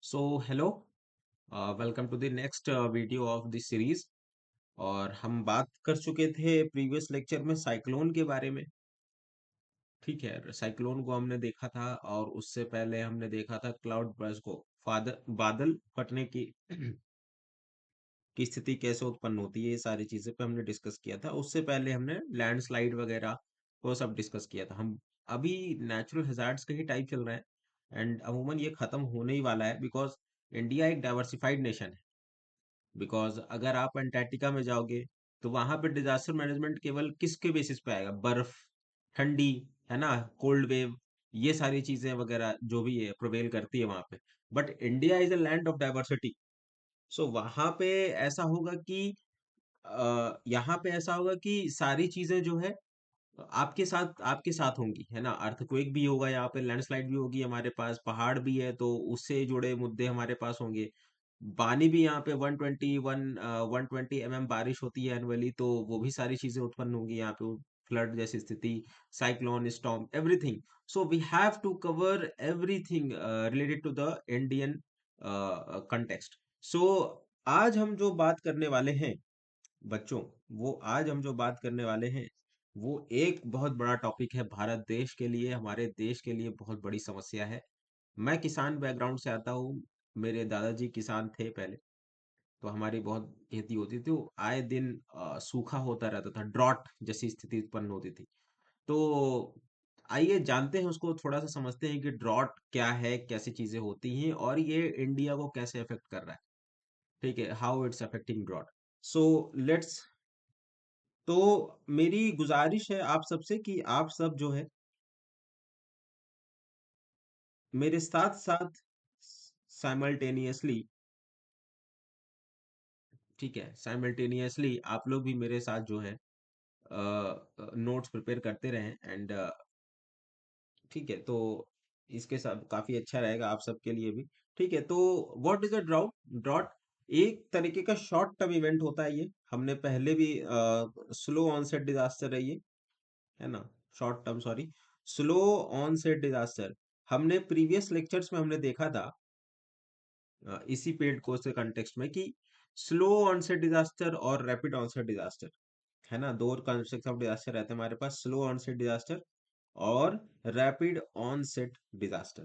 So hello, welcome to the next video of this series। और हम बात कर चुके थे प्रीवियस लेक्चर में साइक्लोन के बारे में। ठीक है, साइक्लोन को हमने देखा था और उससे पहले हमने देखा था क्लाउड बर्स्ट को, बादल फटने की स्थिति कैसे उत्पन्न होती है, ये सारी चीजें पे हमने डिस्कस किया था। उससे पहले हमने लैंडस्लाइड वगैरह वो सब डिस्कस किया था। हम अभी नेचुरल हैजार्ड्स का ही टाइप चल रहा है एंड अमूमन ये खत्म होने ही वाला है बिकॉज इंडिया एक डाइवर्सिफाइड नेशन है। बिकॉज अगर आप अंटार्कटिका में जाओगे तो वहां पे डिजास्टर मैनेजमेंट केवल किसके बेसिस पे आएगा? बर्फ, ठंडी, है ना, कोल्ड वेव, ये सारी चीजें वगैरह जो भी है प्रोवेल करती है वहां पे। But India is a land of diversity. So वहां पे ऐसा होगा कि यहाँ पे ऐसा होगा कि सारी चीजें जो है आपके साथ होंगी, है ना। अर्थक्वेक भी होगा, यहाँ पे लैंडस्लाइड भी होगी, हमारे पास पहाड़ भी है तो उससे जुड़े मुद्दे हमारे पास होंगे। पानी भी यहाँ पे 120 बारिश होती है एनुअली, तो वो भी सारी चीजें उत्पन्न होंगी यहाँ पे। फ्लड जैसी स्थिति, cyclone, storm, everything. So we have to cover everything related to the Indian context. So आज हम जो बात करने वाले हैं बच्चों, वो आज हम जो बात करने वाले हैं वो एक बहुत बड़ा टॉपिक है भारत देश के लिए, हमारे देश के लिए बहुत बड़ी समस्या है। मैं किसान बैकग्राउंड से आता हूँ, मेरे दादाजी किसान थे पहले। तो हमारी बहुत खेती होती थी, वो आए दिन सूखा होता रहता था, ड्रॉट जैसी स्थिति उत्पन्न होती थी। तो आइए जानते हैं उसको, थोड़ा सा समझते हैं कि ड्रॉट क्या है, कैसी चीजें होती हैं और ये इंडिया को कैसे अफेक्ट कर रहा है। ठीक है, how it's affecting drought. So let's. तो मेरी गुजारिश है आप सबसे कि आप सब जो है मेरे साथ साथ साइमल्टेनियसली, ठीक है, साइमल्टेनियसली आप लोग भी मेरे साथ जो है नोट्स प्रिपेयर करते रहें एंड ठीक है। तो इसके साथ काफी अच्छा रहेगा आप सबके लिए भी। ठीक है, तो what is a drought? Drought एक तरीके का शॉर्ट टर्म इवेंट होता है। ये हमने पहले भी स्लो ऑनसेट डिजास्टर है ये, है ना, short term, sorry, slow onset disaster. हमने प्रीवियस लेक्चर्स में हमने देखा था इसी पेड कोर्स के कंटेक्स्ट में कि स्लो ऑनसेट डिजास्टर और रैपिड ऑनसेट डिजास्टर, है ना, दो कंसेप्ट ऑफ डिजास्टर रहते हैं हमारे पास, स्लो ऑनसेट डिजास्टर और रैपिड ऑनसेट डिजास्टर।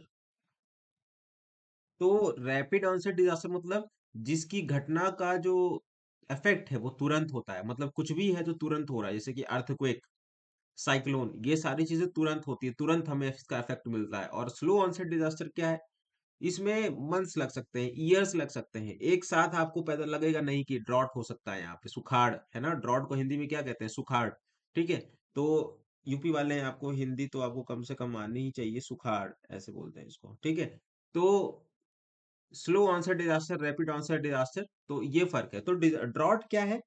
तो रैपिड ऑनसेट डिजास्टर मतलब जिसकी घटना का जो इफेक्ट है वो तुरंत होता है, मतलब कुछ भी है जो तुरंत हो रहा है, जैसे कि अर्थक्वेक, साइक्लोन, ये सारी चीजें तुरंत होती है, तुरंत हमें इसका इफेक्ट मिलता है। और स्लो ऑनसेट डिजास्टर क्या है? इसमें मंथ्स लग सकते हैं, ईयर्स लग सकते हैं, एक साथ आपको पता लगेगा नहीं कि ड्रॉट हो सकता है यहाँ पे, सुखाड़, है ना। ड्रॉट को हिंदी में क्या कहते हैं? सुखाड़। ठीक है, तो यूपी वाले हैं, आपको हिंदी तो आपको कम से कम आनी ही चाहिए, सुखाड़ ऐसे बोलते हैं इसको। ठीक है, तो slow onset disaster, rapid onset disaster, तो ये फर्क है। तो ड्रॉट क्या है?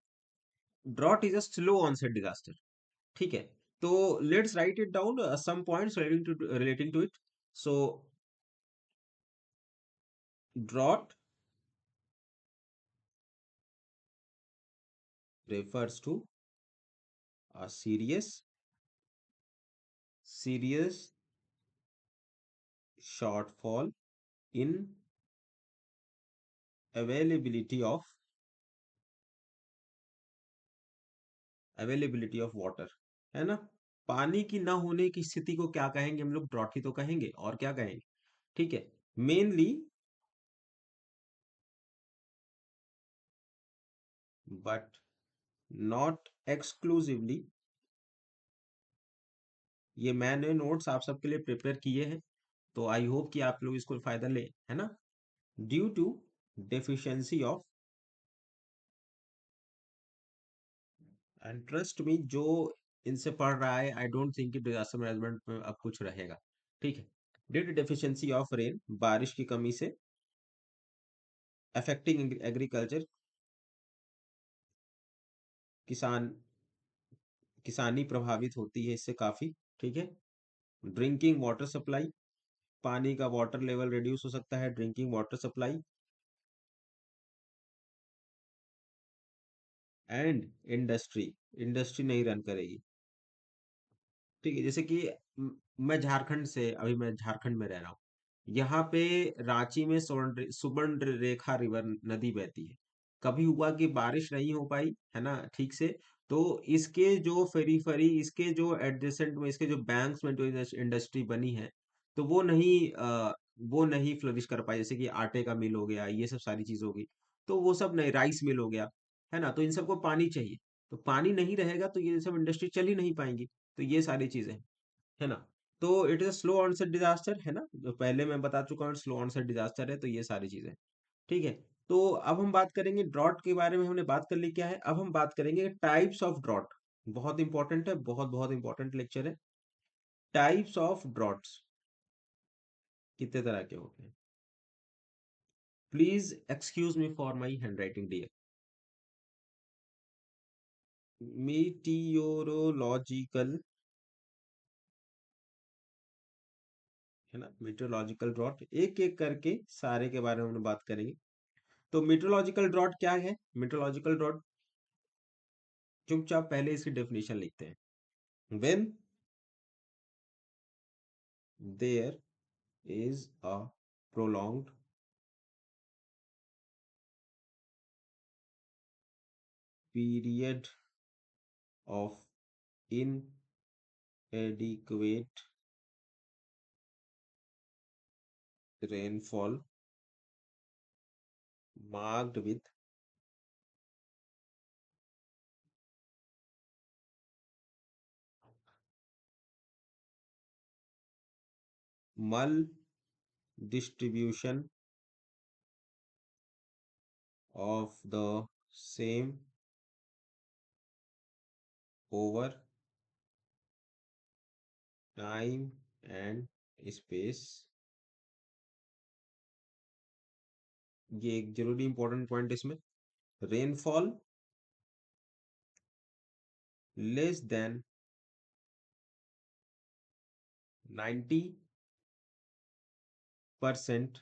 Drought is a slow onset disaster. ठीक है, तो let's write it down some points relating to it. So drought refers to a serious shortfall in availability of water, है ना। पानी की ना होने की स्थिति को क्या कहेंगे हम लोग? ड्रॉट ही तो कहेंगे, और क्या कहेंगे? ठीक है, मेनली, बट नॉट एक्सक्लूसिवली, ये मैंने नोट्स आप सबके लिए प्रिपेयर किए हैं, तो आई होप कि आप लोग इसको फायदा लें, है ना। Due to deficiency of, and trust me, जो इनसे पढ़ रहा है, आई डोंट थिंक कि डिजास्टर मैनेजमेंट में अब कुछ रहेगा। ठीक है, due to deficiency of rain, बारिश की कमी से, अफेक्टिंग एग्रीकल्चर, किसान, किसानी प्रभावित होती है इससे काफी। ठीक है, ड्रिंकिंग वाटर सप्लाई, पानी का वाटर लेवल रिड्यूस हो सकता है, drinking water supply, and industry, industry नहीं रन करेगी। ठीक है, जैसे कि मैं झारखंड से, अभी मैं झारखंड में रह रहा हूँ। यहाँ पे रांची में सुवर्ण रेखा रिवर नदी बहती है। कभी हुआ कि बारिश नहीं हो पाई है ना ठीक से, तो इसके जो फेरी फेरी इसके जो एडजेसेंट में इसके जो बैंक्स में जो इंडस्ट्री बनी है, तो वो नहीं फ्लरिश कर पाई। जैसे कि आटे का मिल हो गया, ये सब सारी चीज होगी, तो वो सब नहीं, राइस मिल हो गया, है ना। तो इन सबको पानी चाहिए, तो पानी नहीं रहेगा तो ये सब इंडस्ट्री चल ही नहीं पाएंगी। तो ये सारी चीजें, है ना। तो it is slow onset disaster, है ना, जो पहले मैं बता चुका हूँ स्लो ऑनसेट डिजास्टर है, तो ये सारी चीजें ठीक है। तो अब हम बात करेंगे ड्रॉट के बारे में, हमने बात कर ली क्या है, अब हम बात करेंगे टाइप्स ऑफ ड्रॉट। बहुत इंपॉर्टेंट है, बहुत बहुत इंपॉर्टेंट लेक्चर है। टाइप्स ऑफ ड्रॉट्स कितने तरह के होते हैं। Please excuse me for my handwriting dear. Meteorological, है ना, मीटरोलॉजिकल ड्रॉट, एक एक करके सारे के बारे में हम बात करेंगे। तो मीटरोलॉजिकल ड्रॉट क्या है। मीटरोलॉजिकल ड्रॉट, चुपचाप पहले इसकी डेफिनेशन लिखते हैं। When there is a prolonged period of inadequate rainfall marked with maldistribution of the same over time and space। ये एक जरूरी इंपॉर्टेंट पॉइंट इसमें, rainfall less than 90%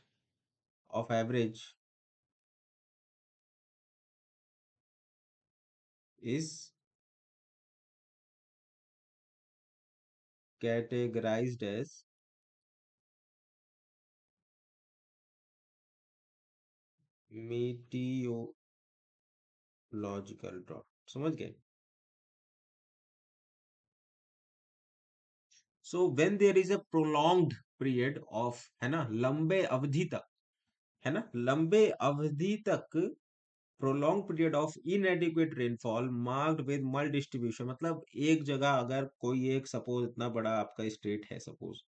of average is categorized as meteorological drought। समझ गए। So when there is a prolonged period of, है ना, लंबे अवधि तक, है ना, लंबे अवधि तक prolong period of इनएडिक्वेट rainfall marked with मल डिस्ट्रीब्यूशन, मतलब एक जगह अगर कोई एक, सपोज इतना बड़ा आपका स्टेट है सपोज,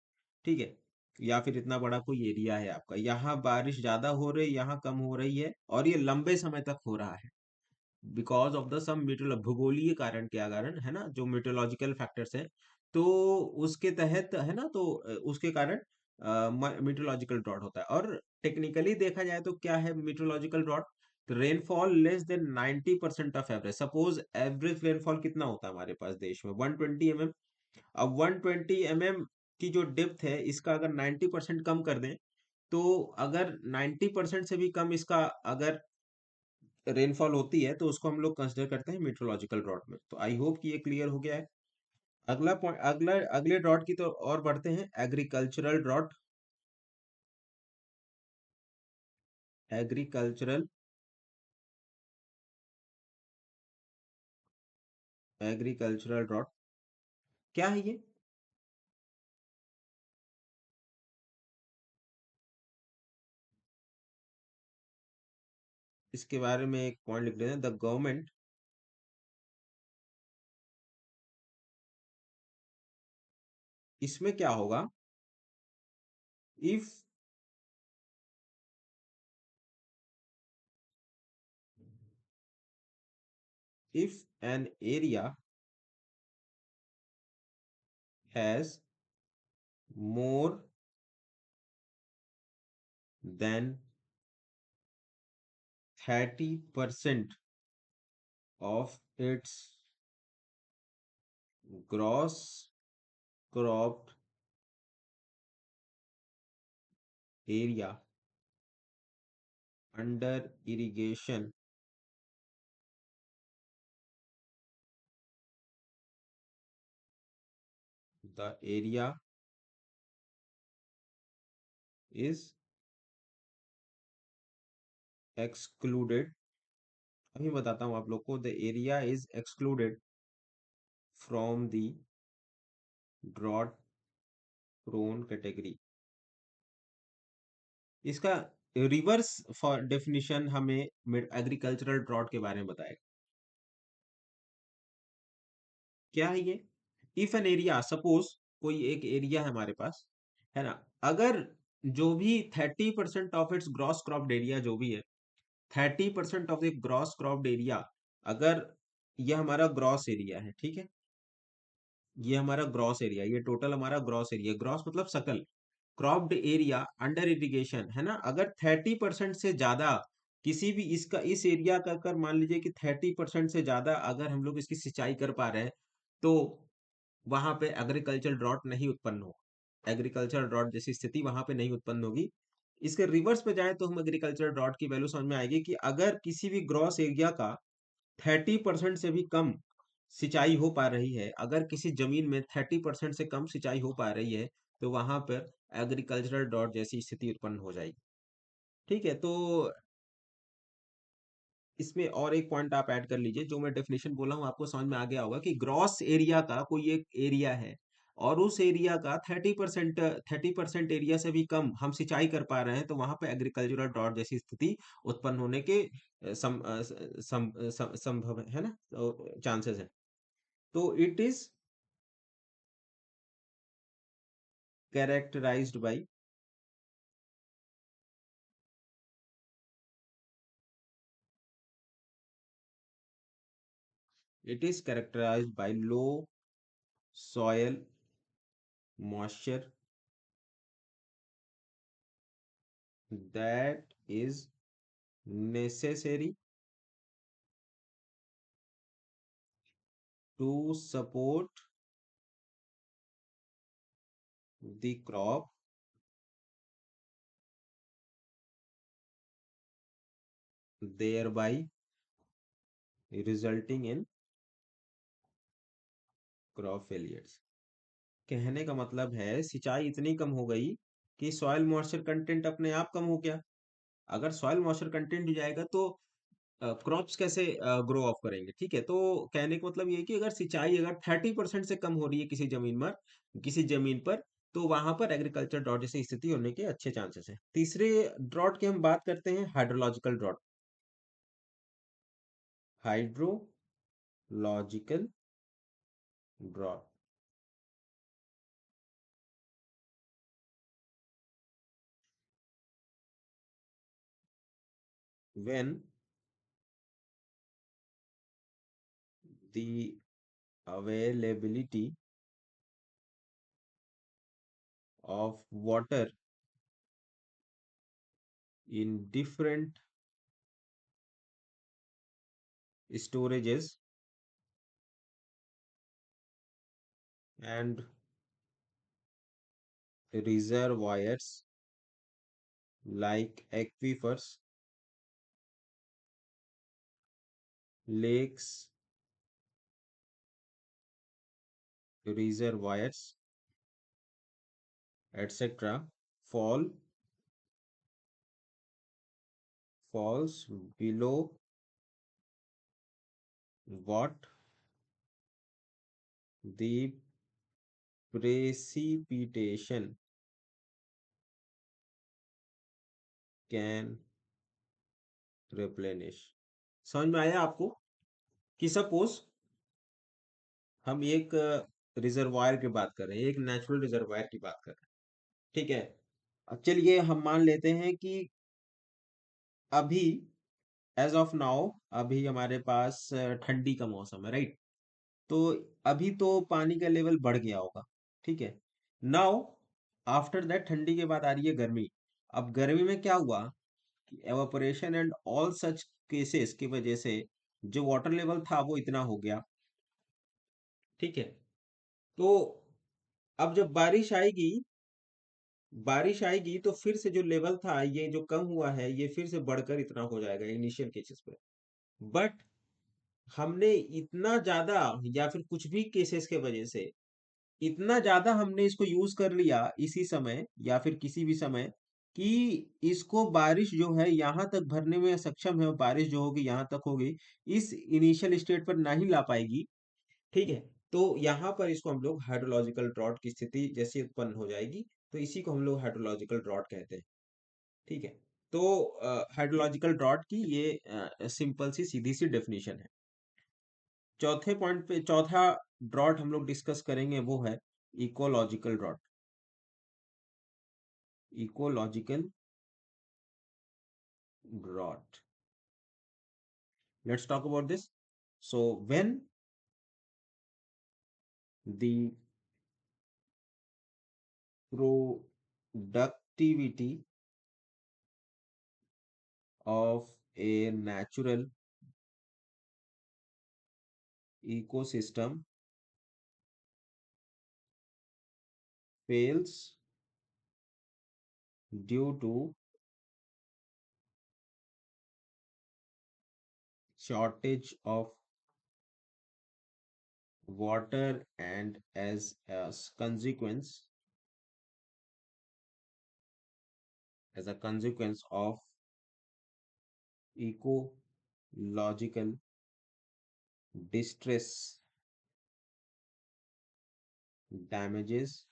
ठीक है, या फिर इतना बड़ा कोई एरिया है आपका, यहाँ बारिश ज्यादा हो रही, यहाँ कम हो रही है, और ये लंबे समय तक हो रहा है because of the some metre, भूगोलीय कारण, क्या कारण है ना, जो मीटरोलॉजिकल फैक्टर्स है, तो उसके तहत, है ना, तो उसके कारण मीटरोलॉजिकल ड्रॉट होता है। और टेक्निकली देखा जाए तो क्या है meteorological drought, rainfall less than 90% of average. Suppose average rainfall कितना होता है हमारे पास देश में, 120 mm। अब 120 mm की जो डेप्थ है, इसका अगर 90% कम कर दें, तो अगर 90% से भी कम इसका अगर रेनफॉल होती है, तो उसको हम लोग कंसिडर करते हैं मीटरोलॉजिकल ड्रॉट में। तो आई होप कि ये क्लियर हो गया है। अगला पॉइंट, अगले ड्रॉट की तो और बढ़ते हैं, agricultural drought. Agricultural, agricultural drought क्या है ये। इसके बारे में एक पॉइंट लिख लेते हैं, द गवर्नमेंट इसमें क्या होगा, if an area has more than 30% of its gross crop area under irrigation, the area is excluded, अभी बताता हूँ आप लोग को, the area is excluded from the drought prone category. इसका रिवर्स फॉर डेफिनेशन हमें एग्रीकल्चरल ड्रॉट के बारे में बताएगा। क्या है ये? इफ एन एरिया, सपोज कोई एक एरिया है हमारे पास, है ना, अगर जो भी 30% of its gross cropped area जो भी है, 30% of the gross cropped area, अगर ये हमारा ग्रॉस एरिया है, ठीक है, ये हमारा ग्रॉस एरिया, ये टोटल हमारा ग्रॉस एरिया, ग्रॉस मतलब सकल क्रॉप्ड एरिया अंडर इरिगेशन, है ना, अगर 30% से ज्यादा किसी भी इसका, इस एरिया का अगर मान लीजिए कि 30% से ज्यादा अगर हम लोग इसकी सिंचाई कर पा रहे हैं, तो वहां पे एग्रीकल्चर ड्रॉट नहीं उत्पन्न हो, एग्रीकल्चर ड्रॉट जैसी स्थिति वहां पे नहीं उत्पन्न होगी। इसके रिवर्स पे जाए तो हम एग्रीकल्चर ड्रॉट की वैल्यू समझ में आएगी कि अगर किसी भी ग्रॉस एरिया का 30% से भी कम सिंचाई हो पा रही है, अगर किसी जमीन में 30% से कम सिंचाई हो पा रही है, तो वहां पर एग्रीकल्चरल ड्रॉट जैसी स्थिति उत्पन्न हो जाएगी। ठीक है, तो इसमें और एक पॉइंट आप ऐड कर लीजिए, जो मैं डेफिनेशन बोला हूँ आपको समझ में आ गया होगा कि ग्रॉस एरिया का कोई एक एरिया है और उस एरिया का 30% एरिया से भी कम हम सिंचाई कर पा रहे हैं, तो वहां पे एग्रीकल्चरल ड्रॉट जैसी स्थिति उत्पन्न होने के संभव है ना, चांसेस है। तो it is characterized by, it is characterized by low soil moisture that is necessary to support the crop, thereby resulting in crop failures। कहने का मतलब है सिंचाई इतनी कम हो गई कि सॉइल मॉइस्चर कंटेंट अपने आप कम हो गया। अगर सॉइल मॉइस्चर कंटेंट हो जाएगा तो क्रॉप्स कैसे ग्रो ऑफ करेंगे? ठीक है, तो कहने का मतलब ये है कि अगर सिंचाई अगर 30% से कम हो रही है किसी जमीन पर, तो वहां पर एग्रीकल्चर ड्रॉट जैसी स्थिति होने के अच्छे चांसेस है। तीसरे ड्रॉट की हम बात करते हैं, hydrological drought. Hydrological drought, when the availability of water in different storages and reservoirs like aquifers, lakes, reservoirs, etc. fall falls below what the precipitation can replenish। समझ में आया आपको कि सपोज हम एक रिजर्वायर की बात कर रहे हैं, एक नेचुरल रिजर्वायर की बात कर रहे हैं, ठीक है। अब चलिए हम मान लेते हैं कि अभी एज ऑफ नाउ, अभी हमारे पास ठंडी का मौसम है, राइट? तो अभी तो पानी का लेवल बढ़ गया होगा, ठीक है। नाउ आफ्टर दैट ठंडी के बाद आ रही है गर्मी। अब गर्मी में क्या हुआ कि evaporation and all such cases की वजह से जो वाटर लेवल था वो इतना हो गया, ठीक है। तो अब जब बारिश आएगी तो फिर से जो लेवल था, ये जो कम हुआ है, ये फिर से बढ़कर इतना हो जाएगा इनिशियल केसेस पे। बट हमने इतना ज्यादा, या फिर कुछ भी केसेस के वजह से इतना ज्यादा हमने इसको यूज कर लिया इसी समय या फिर किसी भी समय, कि इसको बारिश जो है यहाँ तक भरने में सक्षम है, बारिश जो होगी यहाँ तक होगी, इस इनिशियल स्टेट पर ना ही ला पाएगी। ठीक है, तो यहाँ पर इसको हम लोग हाइड्रोलॉजिकल ड्रॉट की स्थिति जैसी उत्पन्न हो जाएगी, तो इसी को हम लोग हाइड्रोलॉजिकल ड्रॉट कहते हैं। ठीक है, तो हाइड्रोलॉजिकल ड्रॉट की ये सिंपल सी सीधी सी डेफिनेशन है। चौथे पॉइंट पे चौथा ड्रॉट हम लोग डिस्कस करेंगे, वो है ecological drought. Ecological drought, let's talk about this. So when the productivity of a natural ecosystem fails due to shortage of water and as a consequence of ecological distress, damages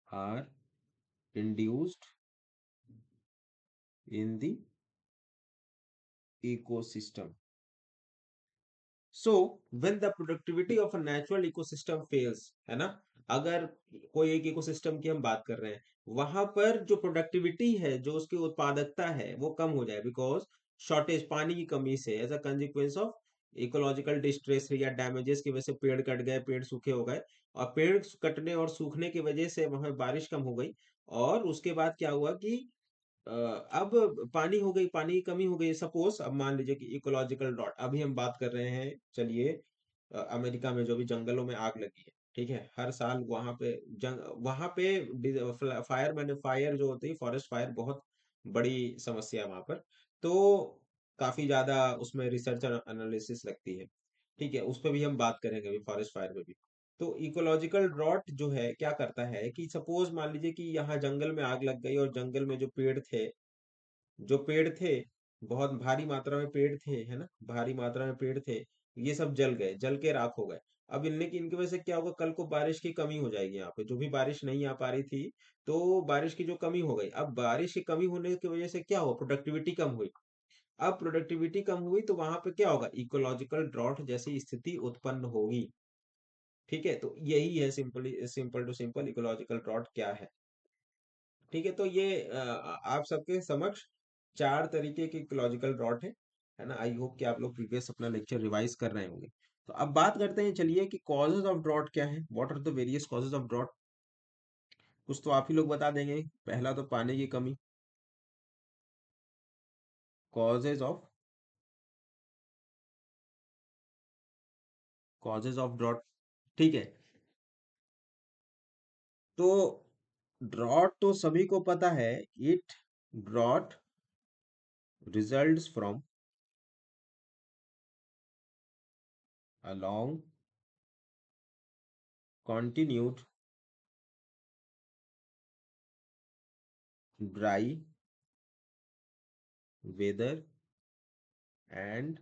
are induced in the ecosystem. So when the productivity of a natural ecosystem fails, है ना, अगर कोई एक ecosystem की हम बात कर रहे हैं, वहां पर जो प्रोडक्टिविटी है, जो उसकी उत्पादकता है, वो कम हो जाए बिकॉज शॉर्टेज, पानी की कमी से, as a consequence of ecological distress या डैमेजेस की वजह से पेड़ कट गए, पेड़ सूखे हो गए, और पेड़ कटने और सूखने की वजह से वहां बारिश कम हो गई, और उसके बाद क्या हुआ कि अब पानी हो गई, पानी की कमी हो गई। सपोज अब मान लीजिए कि इकोलॉजिकल डॉट, अभी हम बात कर रहे हैं, चलिए, अमेरिका में जो भी जंगलों में आग लगी है, ठीक है, हर साल वहां पे वहां पे फायर, मैंने फायर जो होती है, फॉरेस्ट फायर बहुत बड़ी समस्या है वहां पर। तो काफी ज्यादा उसमें रिसर्च एनालिसिस लगती है। ठीक है, उस पर भी हम बात करेंगे अभी, फॉरेस्ट फायर पे भी। तो इकोलॉजिकल ड्रॉट जो है क्या करता है कि सपोज मान लीजिए कि यहाँ जंगल में आग लग गई, और जंगल में जो पेड़ थे, बहुत भारी मात्रा में पेड़ थे, है ना, भारी मात्रा में पेड़ थे, ये सब जल गए, जल के राख हो गए। अब इनकी वजह से क्या होगा, कल को बारिश की कमी हो जाएगी, यहाँ पे जो भी बारिश नहीं आ पा रही थी, तो बारिश की जो कमी हो गई, अब बारिश की कमी होने की वजह से क्या हो, प्रोडक्टिविटी कम हुई। अब प्रोडक्टिविटी कम हुई तो वहां पे क्या होगा, इकोलॉजिकल ड्रॉट जैसी स्थिति उत्पन्न होगी। ठीक है, तो यही है simply, simple to simple ecological drought क्या है। ठीक है, तो ये आप सबके समक्ष चार तरीके के इकोलॉजिकल ड्रॉट है ना। आई होप कि आप लोग प्रीवियस अपना लेक्चर रिवाइज कर रहे होंगे। तो अब बात करते हैं, चलिए, कि कॉजेज ऑफ ड्रॉट क्या है, what are the various causes of drought. कुछ तो आप ही लोग बता देंगे। पहला तो पानी की कमी, causes of causes of drought. ठीक है, तो ड्रॉट तो सभी को पता है, it drought results from a long continued dry weather and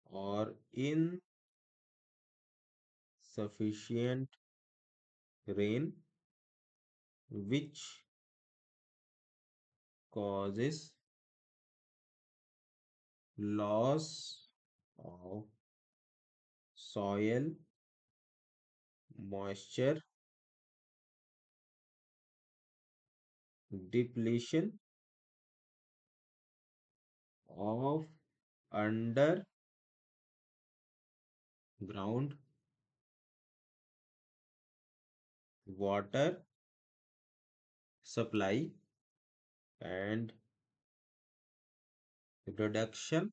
or insufficient rain, which causes loss of soil moisture, depletion of underground water supply, and reduction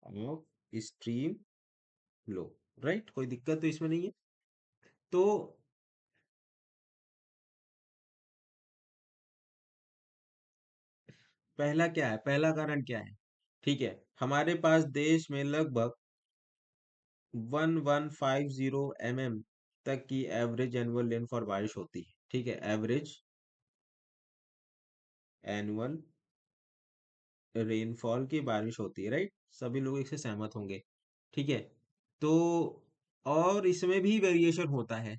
of stream flow। Right, कोई दिक्कत तो इसमें नहीं है। तो पहला क्या है, पहला कारण क्या है? ठीक है, हमारे पास देश में लगभग 1150 तक की एवरेज एनुअल रेनफॉल बारिश होती है। ठीक है, एवरेज एनुअल रेनफॉल की बारिश होती है, राइट? सभी लोग इससे सहमत होंगे। ठीक है, तो और इसमें भी वेरिएशन होता है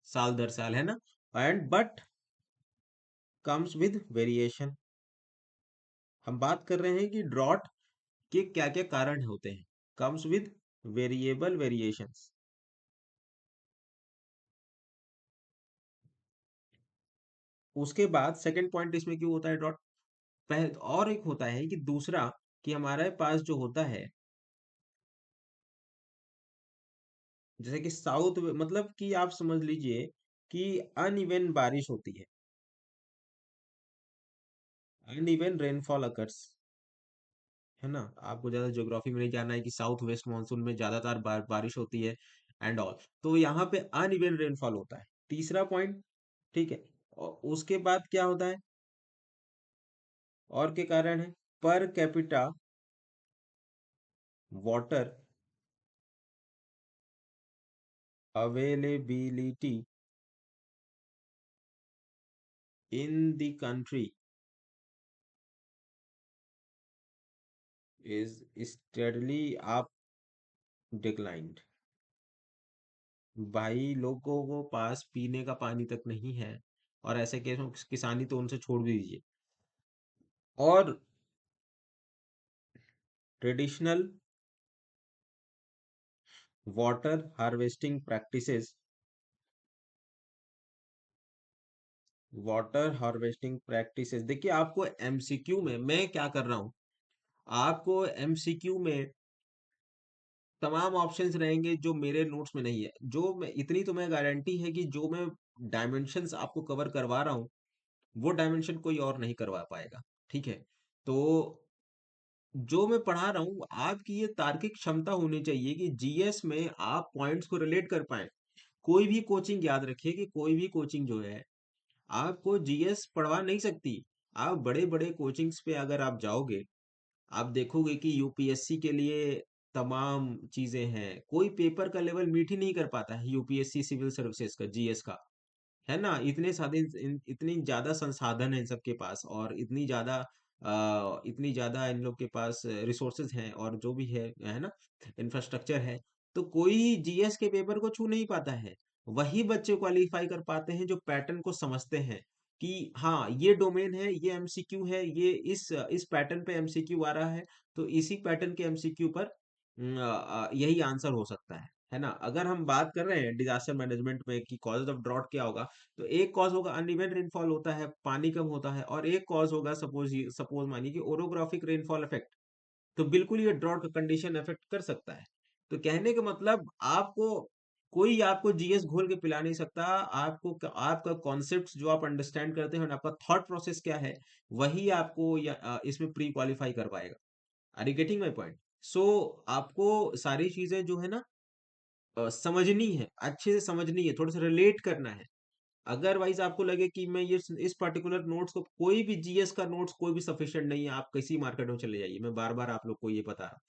साल दर साल, है ना? And but comes with variation. हम बात कर रहे हैं कि ड्रॉट के क्या क्या कारण होते हैं। Comes with variable variations. उसके बाद सेकंड पॉइंट इसमें क्यों होता है ड्रॉट, पहले और एक होता है कि दूसरा, कि हमारे पास जो होता है, जैसे कि साउथ, मतलब कि आप समझ लीजिए कि अनइवन बारिश होती है, अनइवन रेनफॉल अकर्स, है ना? आपको ज्यादा ज्योग्राफी में नहीं जानना है कि साउथ वेस्ट मानसून में ज्यादातर बारिश होती है एंड ऑल, तो यहाँ पे अनइवन रेनफॉल होता है, तीसरा पॉइंट। ठीक है, और उसके बाद क्या होता है, और के कारण है, पर capita water availability in the country is steadily up declined. भाई लोगों को पास पीने का पानी तक नहीं है, और ऐसे केस में किसानी तो उनसे छोड़ भी दीजिए। और traditional water harvesting practices, water harvesting practices, देखिए आपको एमसीक्यू में मैं क्या कर रहा हूं, आपको एमसीक्यू में तमाम ऑप्शंस रहेंगे जो मेरे नोट्स में नहीं है। जो मैं, इतनी तो मैं गारंटी है कि जो मैं डायमेंशंस आपको कवर करवा रहा हूँ, वो डायमेंशन कोई और नहीं करवा पाएगा। ठीक है, तो जो मैं पढ़ा रहा हूँ, आपकी ये तार्किक क्षमता होनी चाहिए कि जीएस में आप पॉइंट्स को रिलेट कर पाए। कोई भी कोचिंग, याद रखिए कि कोई भी कोचिंग जो है आपको जीएस पढ़वा नहीं सकती। आप बड़े बड़े कोचिंग्स पे अगर आप जाओगे, आप देखोगे कि यूपीएससी के लिए तमाम चीजें हैं, कोई पेपर का लेवल मीट ही नहीं कर पाता है यूपीएससी सिविल सर्विसेज का, जीएस का, है ना? इतने साधे, इतनी ज्यादा संसाधन है इन सबके पास, और इतनी ज्यादा इन लोग के पास रिसोर्सेज हैं, और जो भी है ना, इंफ्रास्ट्रक्चर है, तो कोई जीएस के पेपर को छू नहीं पाता है। वही बच्चे क्वालिफाई कर पाते हैं जो पैटर्न को समझते हैं कि हाँ ये डोमेन है, ये एमसीक्यू है, ये इस पैटर्न पे एमसीक्यू आ रहा है, तो इसी पैटर्न के एमसीक्यू पर यही आंसर हो सकता है ना? अगर हम बात कर रहे हैं डिजास्टर मैनेजमेंट में कि कॉजेज ऑफ ड्रॉट क्या होगा, तो एक कॉज होगा अनइवन रेनफॉल होता है, पानी कम होता है, और एक कॉज होगा, सपोज मानिए कि ओरोग्राफिक रेनफॉल इफेक्ट, तो बिल्कुल ये ड्रॉट का कंडीशन इफेक्ट कर सकता है। तो कहने का मतलब, आपको कोई आपको जीएस घोल के पिला नहीं सकता। आपका कॉन्सेप्ट जो आप अंडरस्टैंड करते हैं और आपका थॉट प्रोसेस क्या है, वही आपको इसमें प्री क्वालिफाई कर पाएगा। Are you getting my point? So आपको सारी चीजें जो है ना, समझनी है, अच्छे से समझनी है, थोड़ा सा रिलेट करना है। अदरवाइज आपको लगे कि मैं ये इस पर्टिकुलर नोट्स को, कोई भी जीएस का नोट्स कोई भी सफिशिएंट नहीं है, आप किसी मार्केट में चले जाइए, मैं बार बार आप लोग को ये बता रहा हूँ।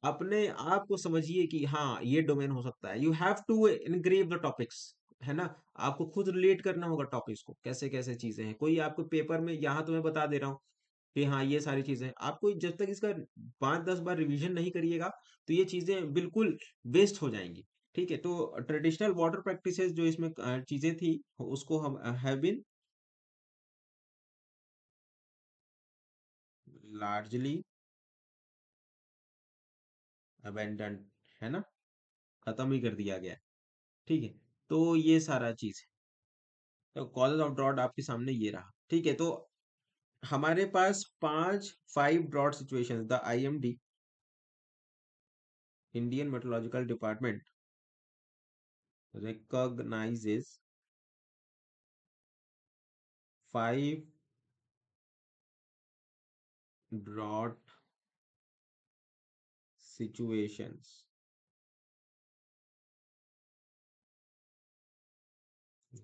अपने आप को समझिए कि हाँ ये डोमेन हो सकता है, you have to engrave the topics, है ना? आपको खुद रिलेट करना होगा टॉपिक्स को, कैसे कैसे चीजें हैं। कोई आपको पेपर में, यहाँ तो मैं बता दे रहा हूँ कि हाँ ये सारी चीजें, आपको जब तक इसका 5-10 बार रिवीजन नहीं करिएगा, तो ये चीजें बिल्कुल वेस्ट हो जाएंगी। ठीक है, तो ट्रेडिशनल वाटर प्रैक्टिसेस जो इसमें चीजें थी, उसको हम हैव बीन लार्जली अबेंडन, है ना? खत्म ही कर दिया गया है। ठीक है, तो ये सारा चीज है। तो कॉजेज ऑफ ड्रॉट आपके सामने ये रहा। ठीक है, तो हमारे पास 5 drought situations, the IMD, Indian meteorological department, recognizes 5 drought situations.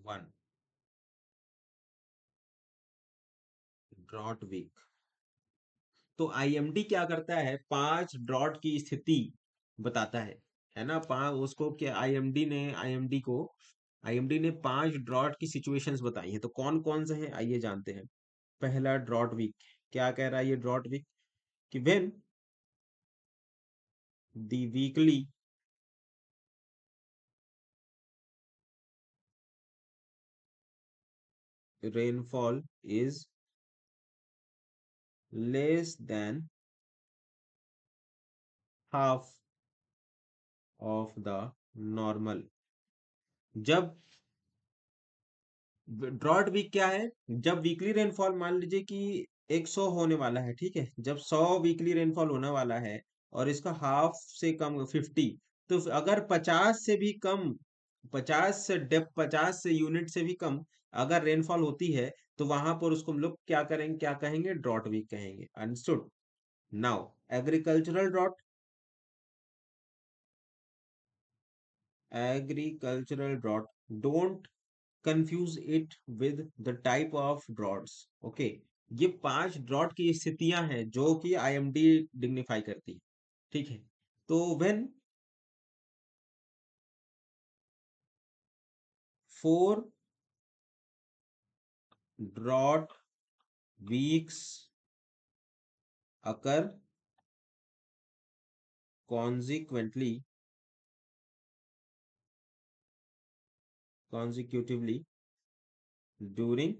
1, drought week. तो आईएमडी क्या करता है, 5 ड्रॉट की स्थिति बताता है। है ना। पांच उसको क्या, आईएमडी ने 5 ड्रॉट की सिचुएशंस बताई हैं, तो कौन कौन से हैं आइए जानते हैं। पहला ड्रॉट वीक, क्या कह रहा है ये ड्रॉट वीक, कि when the weekly rainfall is less than half of the normal. जब ड्रॉट वीक क्या है, जब वीकली रेनफॉल मान लीजिए कि 100 होने वाला है, ठीक है, जब 100 वीकली रेनफॉल होने वाला है और इसका हाफ से कम 50, तो अगर 50 से भी कम, 50 से यूनिट से भी कम अगर रेनफॉल होती है, तो वहां पर उसको हम लोग क्या करेंगे, क्या कहेंगे, ड्रॉट वीक कहेंगे। Understood. Now agricultural drought, agricultural drought, don't confuse it with the type of droughts. Okay, ये 5 ड्रॉट की स्थितियां हैं जो कि आईएमडी डिग्निफाई करती है, ठीक है। तो when 4 drought weeks occur consequently, consecutively during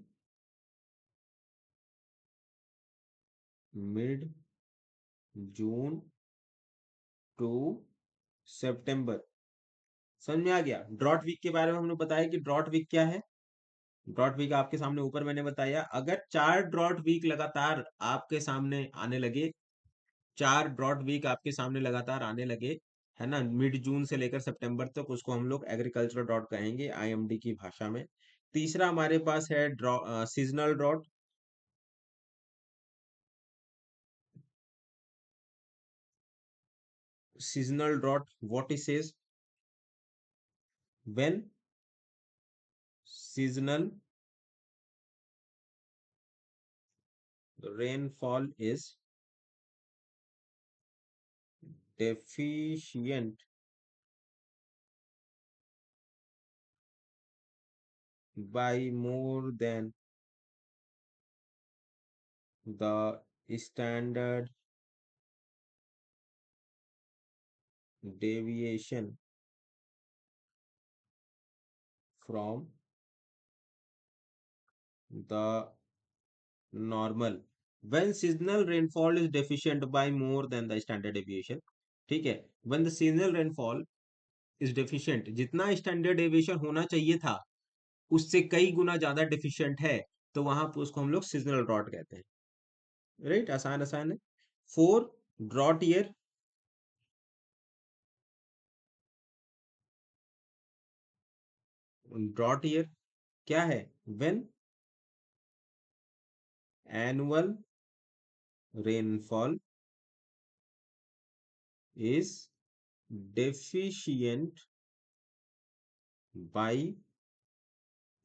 mid June to September. समझ में आ गया। ड्रॉट वीक के बारे में हमने बताया कि ड्रॉट वीक क्या है। ड्रॉट वीक आपके सामने ऊपर मैंने बताया, अगर 4 ड्रॉट वीक लगातार आपके सामने आने लगे, 4 ड्रॉट वीक आपके सामने लगातार आने लगे, है ना, मिड जून से लेकर सितंबर तक, उसको हम लोग एग्रीकल्चरल ड्रॉट कहेंगे आईएमडी की भाषा में। तीसरा हमारे पास है seasonal drought. Seasonal drought, what it says, when seasonal rainfall is deficient by more than the standard deviation from the normal, when seasonal rainfall is deficient by more than the standard deviation, ठीक है, when the seasonal rainfall is deficient, जितना standard deviation होना चाहिए था उससे कई गुना ज्यादा deficient है, तो वहां पर उसको हम लोग सीजनल ड्रॉट कहते हैं। राइट, आसान आसान है। 4 ड्रॉट ईयर, ड्रॉट ईयर क्या है, when annual rainfall is deficient by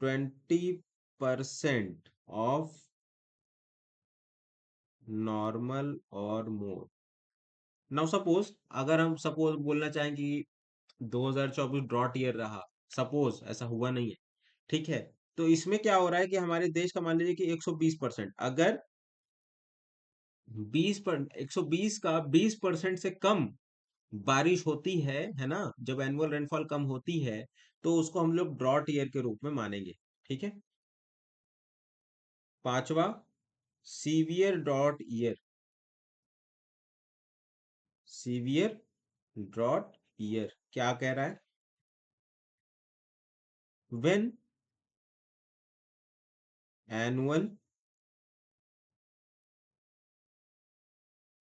20% of normal और मोर। नाउ सपोज, अगर हम सपोज बोलना चाहें कि 2024 ड्रॉट ईयर रहा, सपोज ऐसा हुआ नहीं है, ठीक है, तो इसमें क्या हो रहा है कि हमारे देश का मान लीजिए कि 120%, अगर 120 का 20% से कम बारिश होती है ना, जब एनुअल रेनफॉल कम होती है, तो उसको हम लोग ड्रॉट ईयर के रूप में मानेंगे, ठीक है। पांचवा, severe drought year, severe drought year क्या कह रहा है, when annual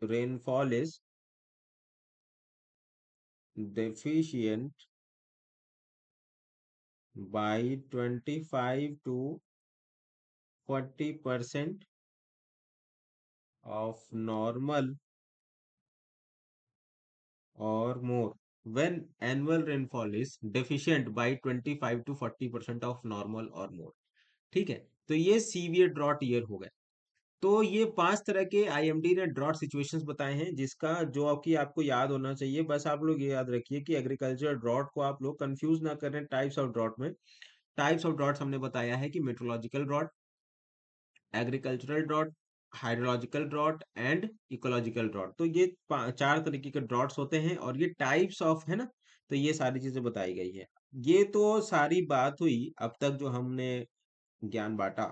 rainfall is deficient by 25 to 40% of normal or more, when annual rainfall is deficient by 25 to 40% of normal or more, ठीक है। तो ये सीवियर ड्रॉट ईयर हो गए। तो ये 5 तरह के आईएमडी ने ड्रॉट सिचुएशंस बताए हैं, जिसका जो आपकी आपको याद होना चाहिए। बस आप लोग ये याद रखिए कि एग्रीकल्चर ड्रॉट को आप लोग कंफ्यूज ना करें टाइप्स ऑफ ड्रॉट में। टाइप्स ऑफ ड्रॉट्स हमने बताया है कि meteorological drought, agricultural drought, hydrological drought and ecological drought. तो ये 4 तरीके के ड्रॉट्स होते हैं, और ये टाइप्स ऑफ है ना। तो ये सारी चीजें बताई गई है। ये तो सारी बात हुई अब तक जो हमने ज्ञान बांटा,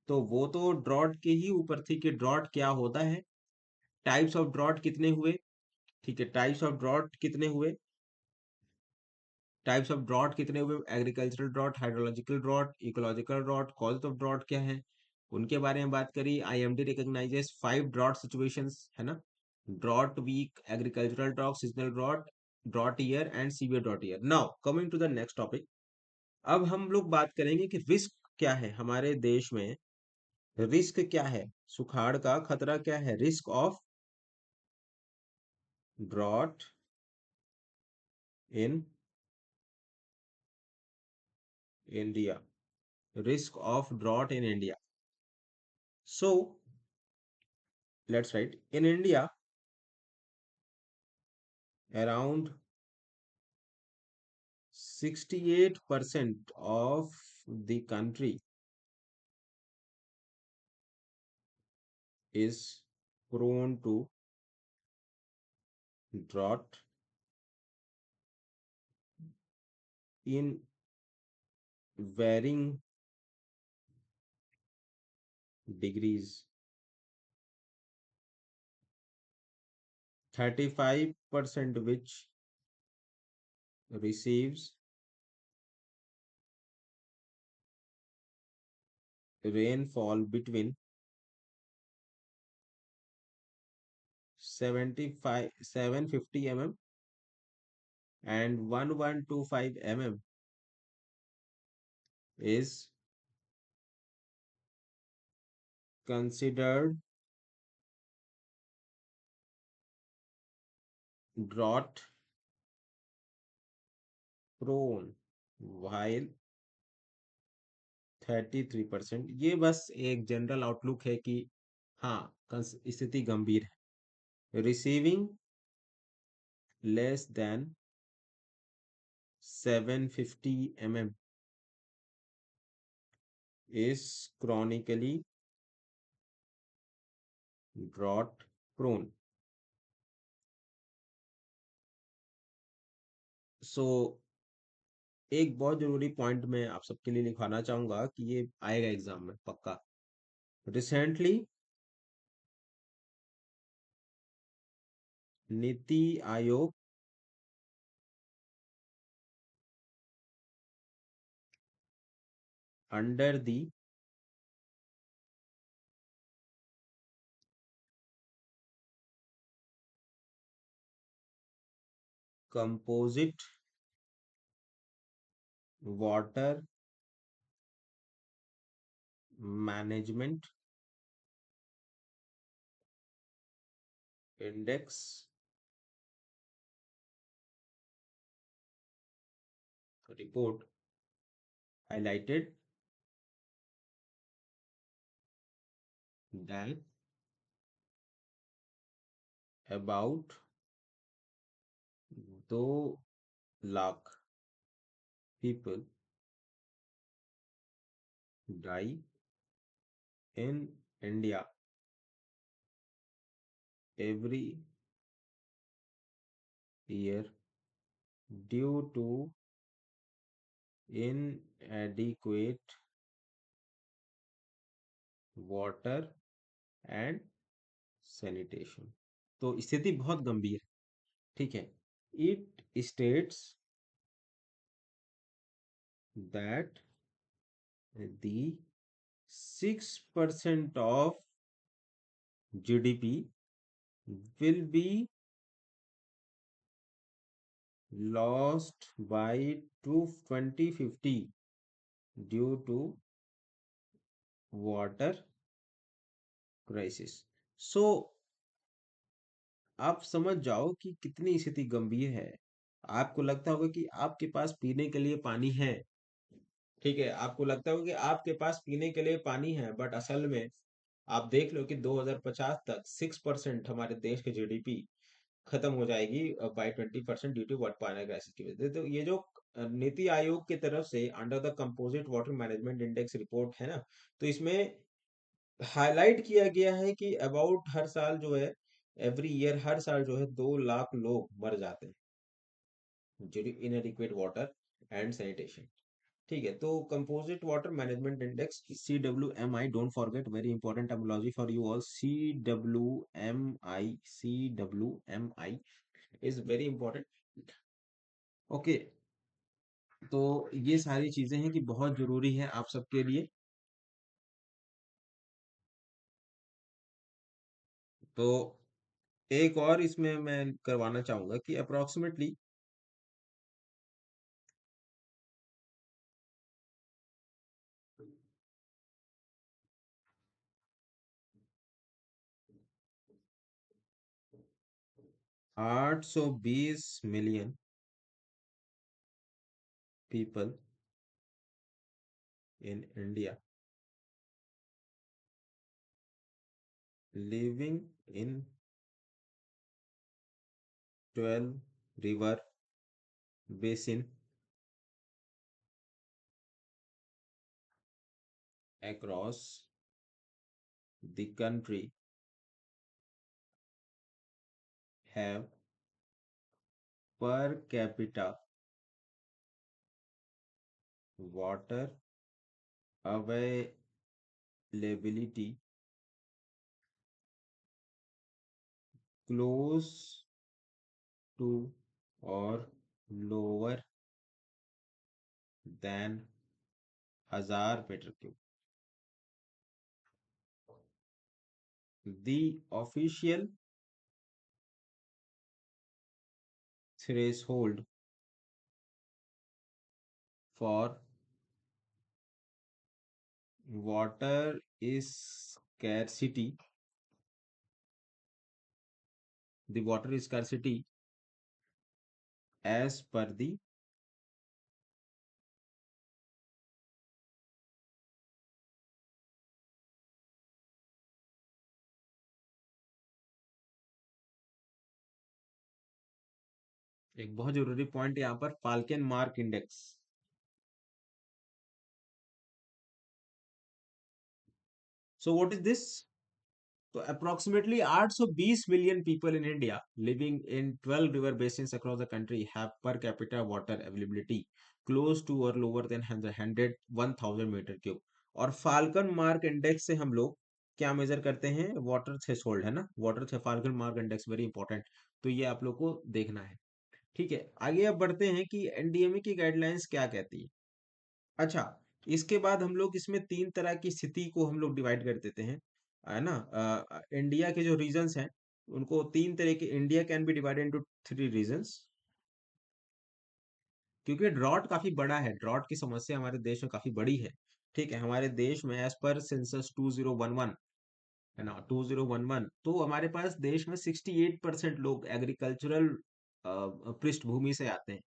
तो वो तो ड्रॉट के ही ऊपर थी कि ड्रॉट क्या होता है, टाइप्स ऑफ ड्रॉट कितने हुए। ठीक है, टाइप्स ऑफ ड्रॉट कितने हुए, टाइप्स ऑफ ड्रॉट कितने हुए, agricultural drought, hydrological drought, ecological drought, cause of drought क्या है, उनके बारे में बात करी। आईएमडी रिकॉग्नाइजेस 5 ड्रॉट सिचुएशंस, है ना। Drought week, agricultural drought, seasonal drought, drought year and severe drought year. Now coming to the next topic. अब हम लोग बात करेंगे कि रिस्क क्या है हमारे देश में। रिस्क क्या है, सुखाड़ का खतरा क्या है, risk of drought in India, risk of drought in India. So let's write in India around 68% of the country is prone to drought in varying degrees. 35% which receives rainfall between 750 mm and 1125 mm is considered drought prone, while 33%, ये बस एक general outlook है कि हाँ, स्थिति गंभीर है। Receiving less than 750 mm is chronically drought prone. सो एक बहुत जरूरी पॉइंट मैं आप सबके लिए लिखवाना चाहूंगा कि ये आएगा एग्जाम में पक्का। Recently NITI Aayog under the composite water management index report highlighted that about 2 lakh people die in India every year due to inadequate water and sanitation। तो स्थिति बहुत गंभीर है। ठीक है, it states that the 6% of GDP will be lost by 2050 due to water crisis। सो आप समझ जाओ कि कितनी स्थिति गंभीर है। आपको लगता होगा कि आपके पास पीने के लिए पानी है। ठीक है, आपको लगता होगा कि आपके पास पीने के लिए पानी है, बट असल में आप देख लो कि 2050 तक 6% हमारे देश की जीडीपी खत्म हो जाएगी by 20% due to water crisis की वजह से। तो ये जो नीति आयोग की तरफ से under the composite water management index report है ना, तो इसमें हाईलाइट किया गया है कि अबाउट हर साल जो है, एवरी ईयर हर साल जो है 2 लाख लोग मर जाते हैं due to inadequate water and sanitation. ठीक है, तो composite water management index CWMI, don't forget, very important terminology for you all, CWMI is very important. Okay, तो ये सारी चीजें हैं कि बहुत जरूरी है आप सबके लिए। तो एक और इसमें मैं करवाना चाहूंगा कि approximately 820 million people in India living in 12 river basin across the country have per capita water availability close to or lower than 1000 metre cube. The official threshold for water scarcity, the water scarcity as per the, एक बहुत जरूरी point यहाँ पर, Falkenmark index. So what is this? तो approximately 820 million people in India living in 12 river basins across the country have per capita water availability close to और lower than 1000 metre cube. और Falkenmark index से हम लोग क्या major करते हैं? Water threshold है ना, वाटर थे falcon mark index very important. तो ये आप लोग को देखना है। ठीक है, आगे अब बढ़ते हैं कि एनडीएमए की गाइडलाइंस क्या कहती है। अच्छा, इसके बाद हम लोग इसमें 3 तरह की स्थिति को हम लोग डिवाइड कर देते हैं, है ना। इंडिया के जो रीजन्स हैं उनको 3 तरह के, India can be divided into 3 regions. क्योंकि ड्रॉट काफी बड़ा है, ड्रॉट की समस्या हमारे देश में काफी बड़ी है। ठीक है, हमारे देश में एज पर सेंसस 2011, है ना, 2011, तो हमारे पास देश में 68% लोग एग्रीकल्चरल पृष्ठभूमि से आते हैं।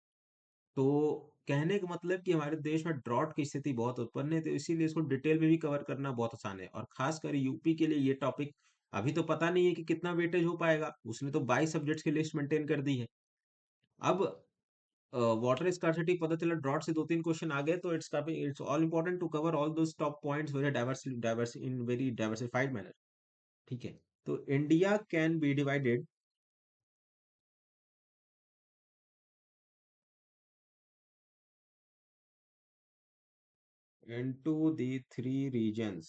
तो कहने का मतलब कि हमारे देश में ड्रॉट की स्थिति बहुत उत्पन्न है, तो इसीलिए इसको डिटेल में भी कवर करना बहुत आसान है, और खासकर यूपी के लिए ये टॉपिक अभी तो पता नहीं है कि कितना वेटेज हो पाएगा, उसने तो 22 सब्जेक्ट्स की लिस्ट मेंटेन कर दी है। अब वाटर स्कार्सिटी पता चला, ड्रॉट से 2-3 क्वेश्चन आ गए, तो it's all important to cover all those top points very diverse in very diversified manner. ठीक है, तो India can be divided into the 3 regions: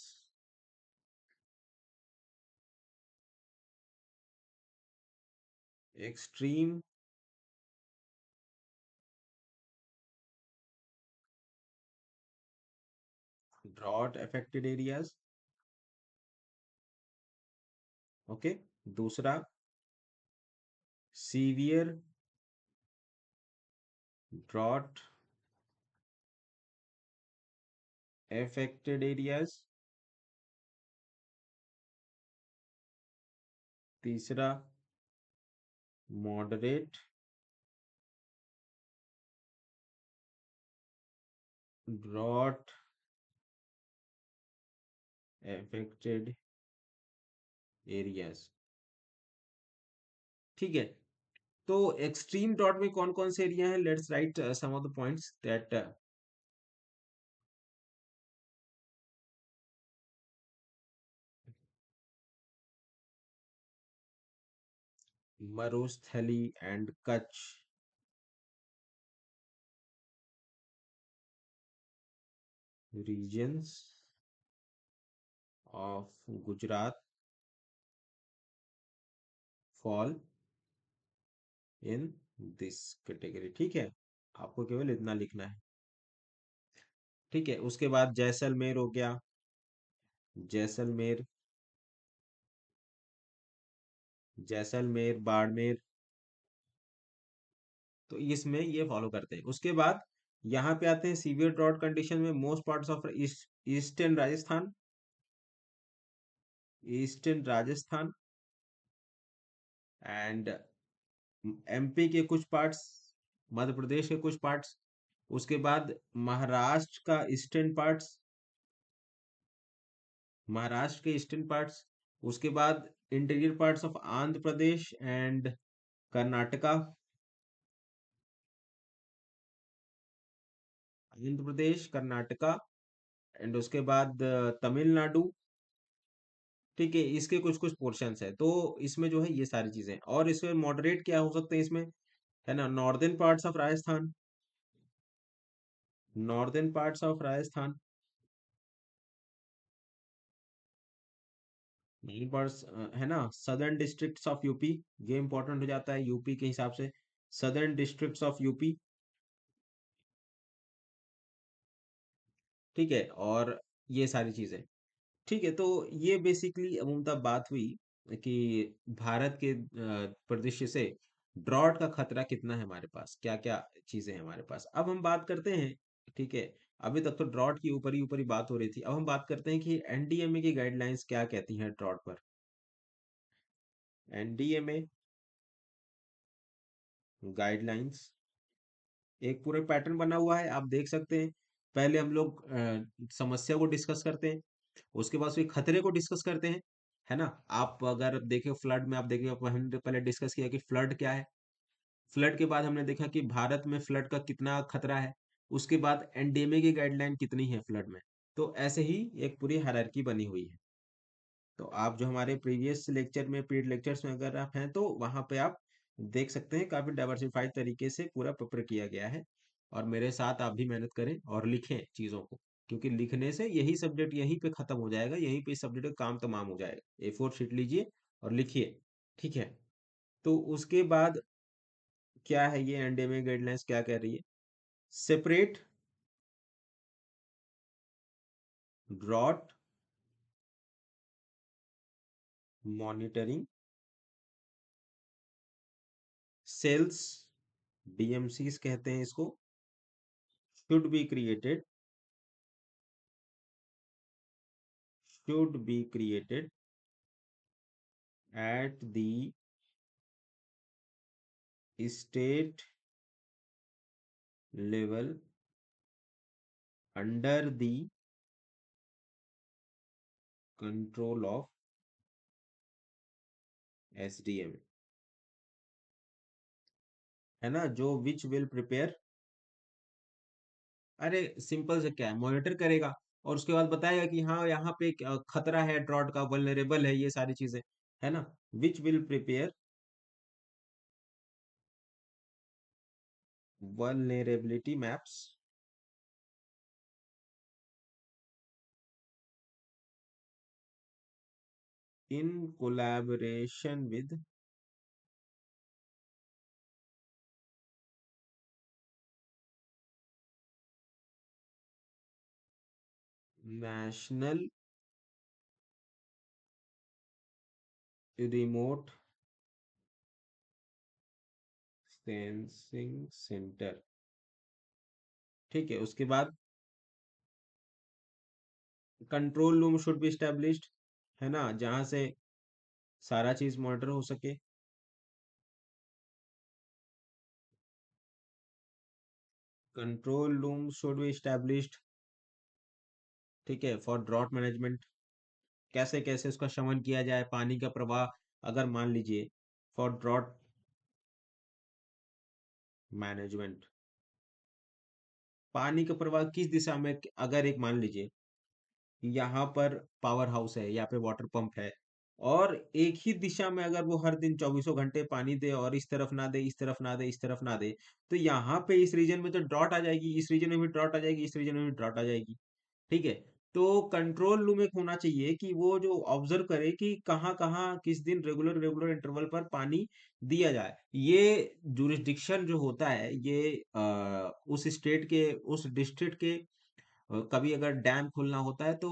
extreme drought affected areas, okay, दूसरा सीवियर ड्रॉट अफेक्टेड एरियाज, तीसरा moderate drought affected areas. ठीक है, तो extreme drought में कौन कौन से एरिया हैं? Let's write some of the points that मरुस्थली and Kutch regions of Gujarat fall in this category. ठीक है, आपको केवल इतना लिखना है। ठीक है, उसके बाद जैसलमेर हो गया, जैसलमेर, जैसलमेर बाड़मेर, तो इसमें ये फॉलो करते हैं। उसके बाद यहाँ पे आते हैं सीवियर ड्रॉट कंडीशन में most parts of eastern Rajasthan, eastern Rajasthan and MP के कुछ पार्ट्स, मध्य प्रदेश के कुछ पार्ट्स, उसके बाद महाराष्ट्र का ईस्टर्न पार्ट्स, महाराष्ट्र के ईस्टर्न पार्ट्स, उसके बाद interior parts of Andhra Pradesh and Karnataka, Andhra Pradesh Karnataka and उसके बाद तमिलनाडु। ठीक है, इसके कुछ कुछ पोर्शंस है, तो इसमें जो है ये सारी चीजें, और इसमें मॉडरेट क्या हो सकते हैं इसमें, है ना, northern parts of Rajasthan, northern parts of Rajasthan, northern parts, है ना, सदर्न डिस्ट्रिक्ट्स ऑफ यूपी, ये इंपॉर्टेंट हो जाता है यूपी के हिसाब से, सदर्न डिस्ट्रिक्ट्स ऑफ यूपी। ठीक है, और ये सारी चीजें। ठीक है, तो ये बेसिकली अमूमतः बात हुई कि भारत के परिदृश्य से ड्रॉट का खतरा कितना है हमारे पास, क्या क्या चीजें हैं हमारे पास। अब हम बात करते हैं, ठीक है, अभी तक तो ड्रॉट की ऊपर ही बात हो रही थी, अब हम बात करते हैं कि एनडीएमए की गाइडलाइंस क्या कहती हैं ड्रॉट पर। एनडीएमए गाइडलाइंस एक पूरे पैटर्न बना हुआ है, आप देख सकते हैं। पहले हम लोग समस्या को डिस्कस करते हैं, उसके बाद फिर खतरे को डिस्कस करते हैं, है ना। आप अगर देखें फ्लड में, आप देखिए, हमने पहले डिस्कस किया कि फ्लड क्या है, फ्लड के बाद हमने देखा कि भारत में फ्लड का कितना खतरा है, उसके बाद एनडीएमए की गाइडलाइन कितनी है फ्लड में। तो ऐसे ही एक पूरी हायरार्की बनी हुई है। तो आप जो हमारे प्रीवियस लेक्चर में, पीड लेक्चर्स में अगर आप हैं, तो वहाँ पे आप देख सकते हैं, काफी डाइवर्सिफाइड तरीके से पूरा प्रिपेयर किया गया है। और मेरे साथ आप भी मेहनत करें और लिखें चीज़ों को, क्योंकि लिखने से यही सब्जेक्ट यहीं पे खत्म हो जाएगा, यहीं पे इस सब्जेक्ट का काम तमाम हो जाएगा। A4 शीट लीजिए और लिखिए। ठीक है, तो उसके बाद क्या है, ये एनडीएमए गाइडलाइंस क्या कह रही है? सेपरेट ड्रॉट मॉनिटरिंग सेल्स, डीएमसीज कहते हैं इसको, should be created, should be created at the state level under the control of SDM, है ना, जो विच विल प्रिपेयर, अरे सिंपल से क्या है, मॉनिटर करेगा और उसके बाद बताएगा कि हाँ यहाँ पे खतरा है, ड्रॉट का, वल्नरेबल है, ये सारी चीजें, है ना। Which will prepare vulnerability maps in collaboration with national remote sensing centre. ठीक है, उसके बाद control room should be established, है ना, जहां से सारा चीज मॉनिटर हो सके। Control room should be established, ठीक है, फॉर ड्रॉट मैनेजमेंट। कैसे कैसे उसका शमन किया जाए, पानी का प्रवाह, अगर मान लीजिए फॉर ड्रॉट मैनेजमेंट, पानी का प्रवाह किस दिशा में, अगर एक मान लीजिए यहाँ पर पावर हाउस है, यहाँ पे वाटर पंप है, और एक ही दिशा में अगर वो हर दिन चौबीसों घंटे पानी दे, और इस तरफ ना दे, इस तरफ ना दे, इस तरफ ना दे, तो यहाँ पे इस रीजन में तो ड्रॉट आ जाएगी, इस रीजन में भी ड्रॉट आ जाएगी, इस रीजन में भी ड्रॉट आ जाएगी। ठीक है। तो कंट्रोल रूम एक होना चाहिए कि वो जो ऑब्जर्व करे कि कहाँ कहाँ किस दिन रेगुलर रेगुलर इंटरवल पर पानी दिया जाए। ये जुरिस्डिक्शन जो होता है, ये उस स्टेट के, उस डिस्ट्रिक्ट के, कभी अगर डैम खोलना होता है तो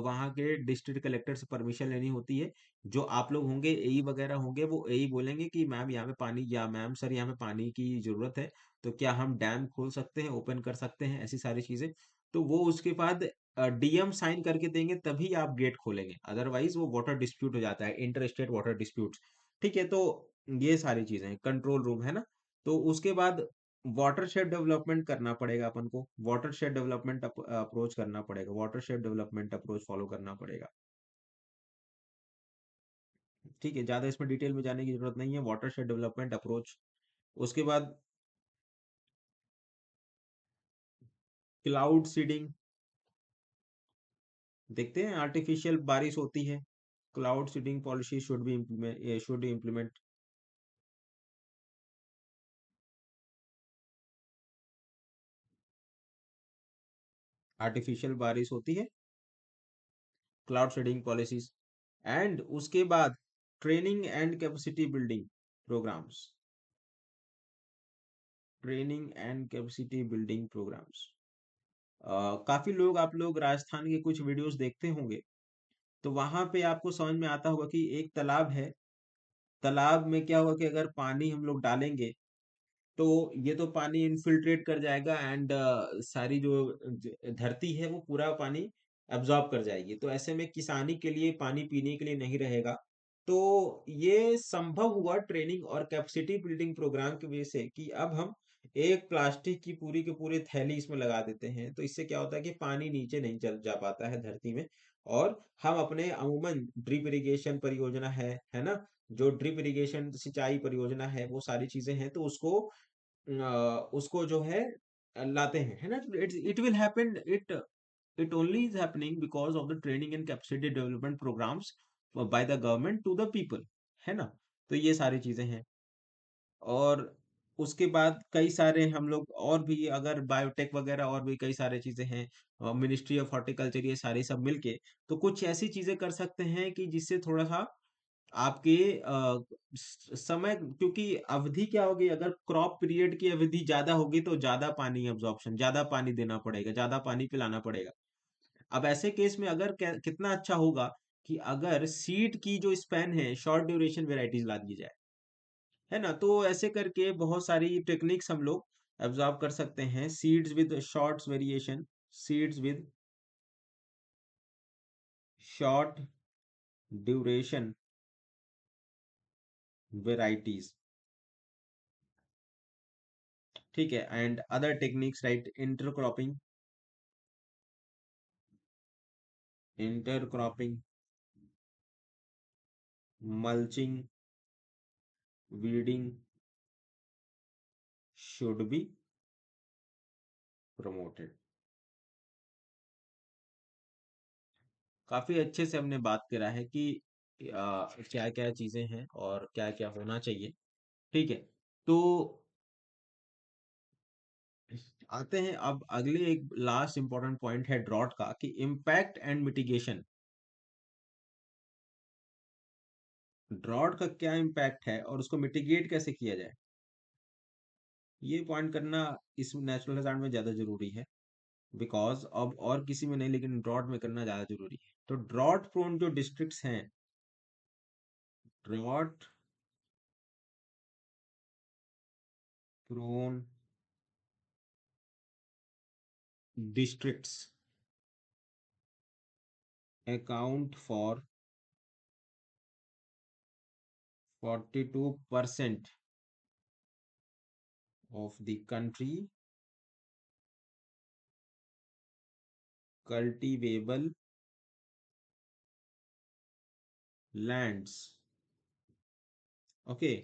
वहाँ के डिस्ट्रिक्ट कलेक्टर से परमिशन लेनी होती है। जो आप लोग होंगे, एई वगैरह होंगे, वो एई बोलेंगे कि मैम यहाँ पे पानी, या मैम सर यहाँ पे पानी की जरूरत है, तो क्या हम डैम खोल सकते हैं, ओपन कर सकते हैं, ऐसी सारी चीजें। तो वो उसके बाद डीएम साइन करके देंगे, तभी आप गेट खोलेंगे, अदरवाइज वो वाटर डिस्प्यूट हो जाता है, इंटर स्टेट वाटर डिस्प्यूट। ठीक है। तो ये सारी चीजें कंट्रोल रूम है ना। तो उसके बाद वाटरशेड डेवलपमेंट करना पड़ेगा अपन को, वाटरशेड डेवलपमेंट अप्रोच करना पड़ेगा, वाटरशेड डेवलपमेंट अप्रोच फॉलो करना पड़ेगा। ठीक है, ज्यादा इसमें डिटेल में जाने की जरूरत नहीं है, वाटरशेड डेवलपमेंट अप्रोच। उसके बाद क्लाउड सीडिंग, देखते हैं, आर्टिफिशियल बारिश होती है, cloud seeding policy should implement. Artificial बारिश होती है, क्लाउड सीडिंग पॉलिसीज, एंड उसके बाद training and capacity building programmes, training and capacity building programmes. काफी लोग, आप लोग राजस्थान के कुछ वीडियोस देखते होंगे, तो वहां पे आपको समझ में आता होगा कि एक तालाब है, तालाब में क्या होगा कि अगर पानी हम लोग डालेंगे, तो ये तो पानी इनफिल्ट्रेट कर जाएगा, एंड सारी जो धरती है वो पूरा पानी एब्जॉर्ब कर जाएगी, तो ऐसे में किसानी के लिए पानी पीने के लिए नहीं रहेगा। तो ये संभव हुआ ट्रेनिंग और कैपेसिटी बिल्डिंग प्रोग्राम की वजह से, कि अब हम एक प्लास्टिक की पूरी के पूरी थैली इसमें लगा देते हैं, तो इससे क्या होता है कि पानी नीचे नहीं चल जा पाता है धरती में। और हम अपने अमूमन ड्रिप इरिगेशन परियोजना है ना, जो ड्रिप इरिगेशन सिंचाई परियोजना है, वो सारी चीजें हैं, तो उसको जो है लाते हैं, है ना। It will happen, it only is happening because of the training and capacity development programmes by the government to the people, है ना। तो ये सारी चीजें हैं। और उसके बाद कई सारे हम लोग और भी, अगर बायोटेक वगैरह और भी कई सारे चीजें हैं, मिनिस्ट्री ऑफ हॉर्टिकल्चर, ये सारी सब मिलके तो कुछ ऐसी चीजें कर सकते हैं कि जिससे थोड़ा सा आपके समय, क्योंकि अवधि क्या होगी, अगर क्रॉप पीरियड की अवधि ज्यादा होगी तो ज्यादा पानी एब्जॉर्प्शन, ज्यादा पानी देना पड़ेगा, ज्यादा पानी पिलाना पड़ेगा। अब ऐसे केस में अगर कितना अच्छा होगा कि अगर सीड की जो स्पैन है, शॉर्ट ड्यूरेशन वेराइटीज ला दी जाए, है ना। तो ऐसे करके बहुत सारी टेक्निक्स हम लोग एब्जॉर्ब कर सकते हैं, seeds with shorts variation, seeds with short duration varieties. ठीक है, and other techniques, right, intercropping, intercropping, mulching, weeding should be promoted. काफी अच्छे से हमने बात करा है कि क्या क्या चीजें हैं और क्या क्या होना चाहिए। ठीक है। तो आते हैं अब अगले, एक लास्ट इंपॉर्टेंट पॉइंट है ड्रॉट का, कि इम्पैक्ट एंड मिटिगेशन। ड्रॉट का क्या इम्पैक्ट है और उसको मिटिगेट कैसे किया जाए, ये पॉइंट करना इस नेचुरल हैजार्ड में ज्यादा जरूरी है। बिकॉज अब और किसी में नहीं, लेकिन ड्रॉट में करना ज्यादा जरूरी है। तो ड्रॉट प्रोन जो डिस्ट्रिक्ट्स हैं, drought prone districts account for 42% of the country cultivable lands. Okay,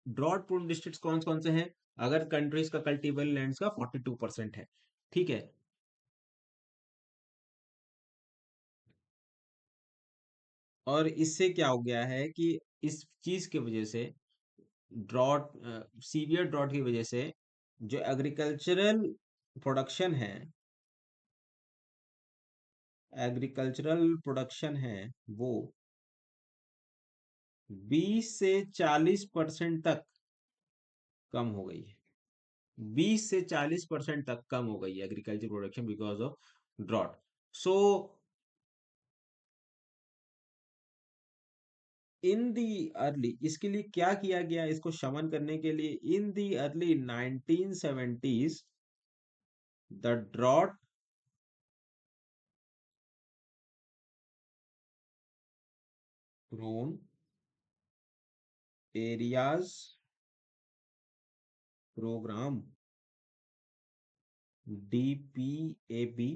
drought prone districts कौन कौन से हैं? अगर कंट्रीज का कल्टीबल लैंड्स का 42% है, ठीक है। और इससे क्या हो गया है कि इस चीज की वजह से, ड्रॉट, सीवियर ड्रॉट की वजह से जो एग्रीकल्चरल प्रोडक्शन है, एग्रीकल्चरल प्रोडक्शन है वो 20 से 40% तक कम हो गई है। 20 से 40% तक कम हो गई है agriculture production because of drought. So in the early, इसके लिए क्या किया गया इसको शमन करने के लिए? In the early 1970s the drought prone areas programme, DPAP,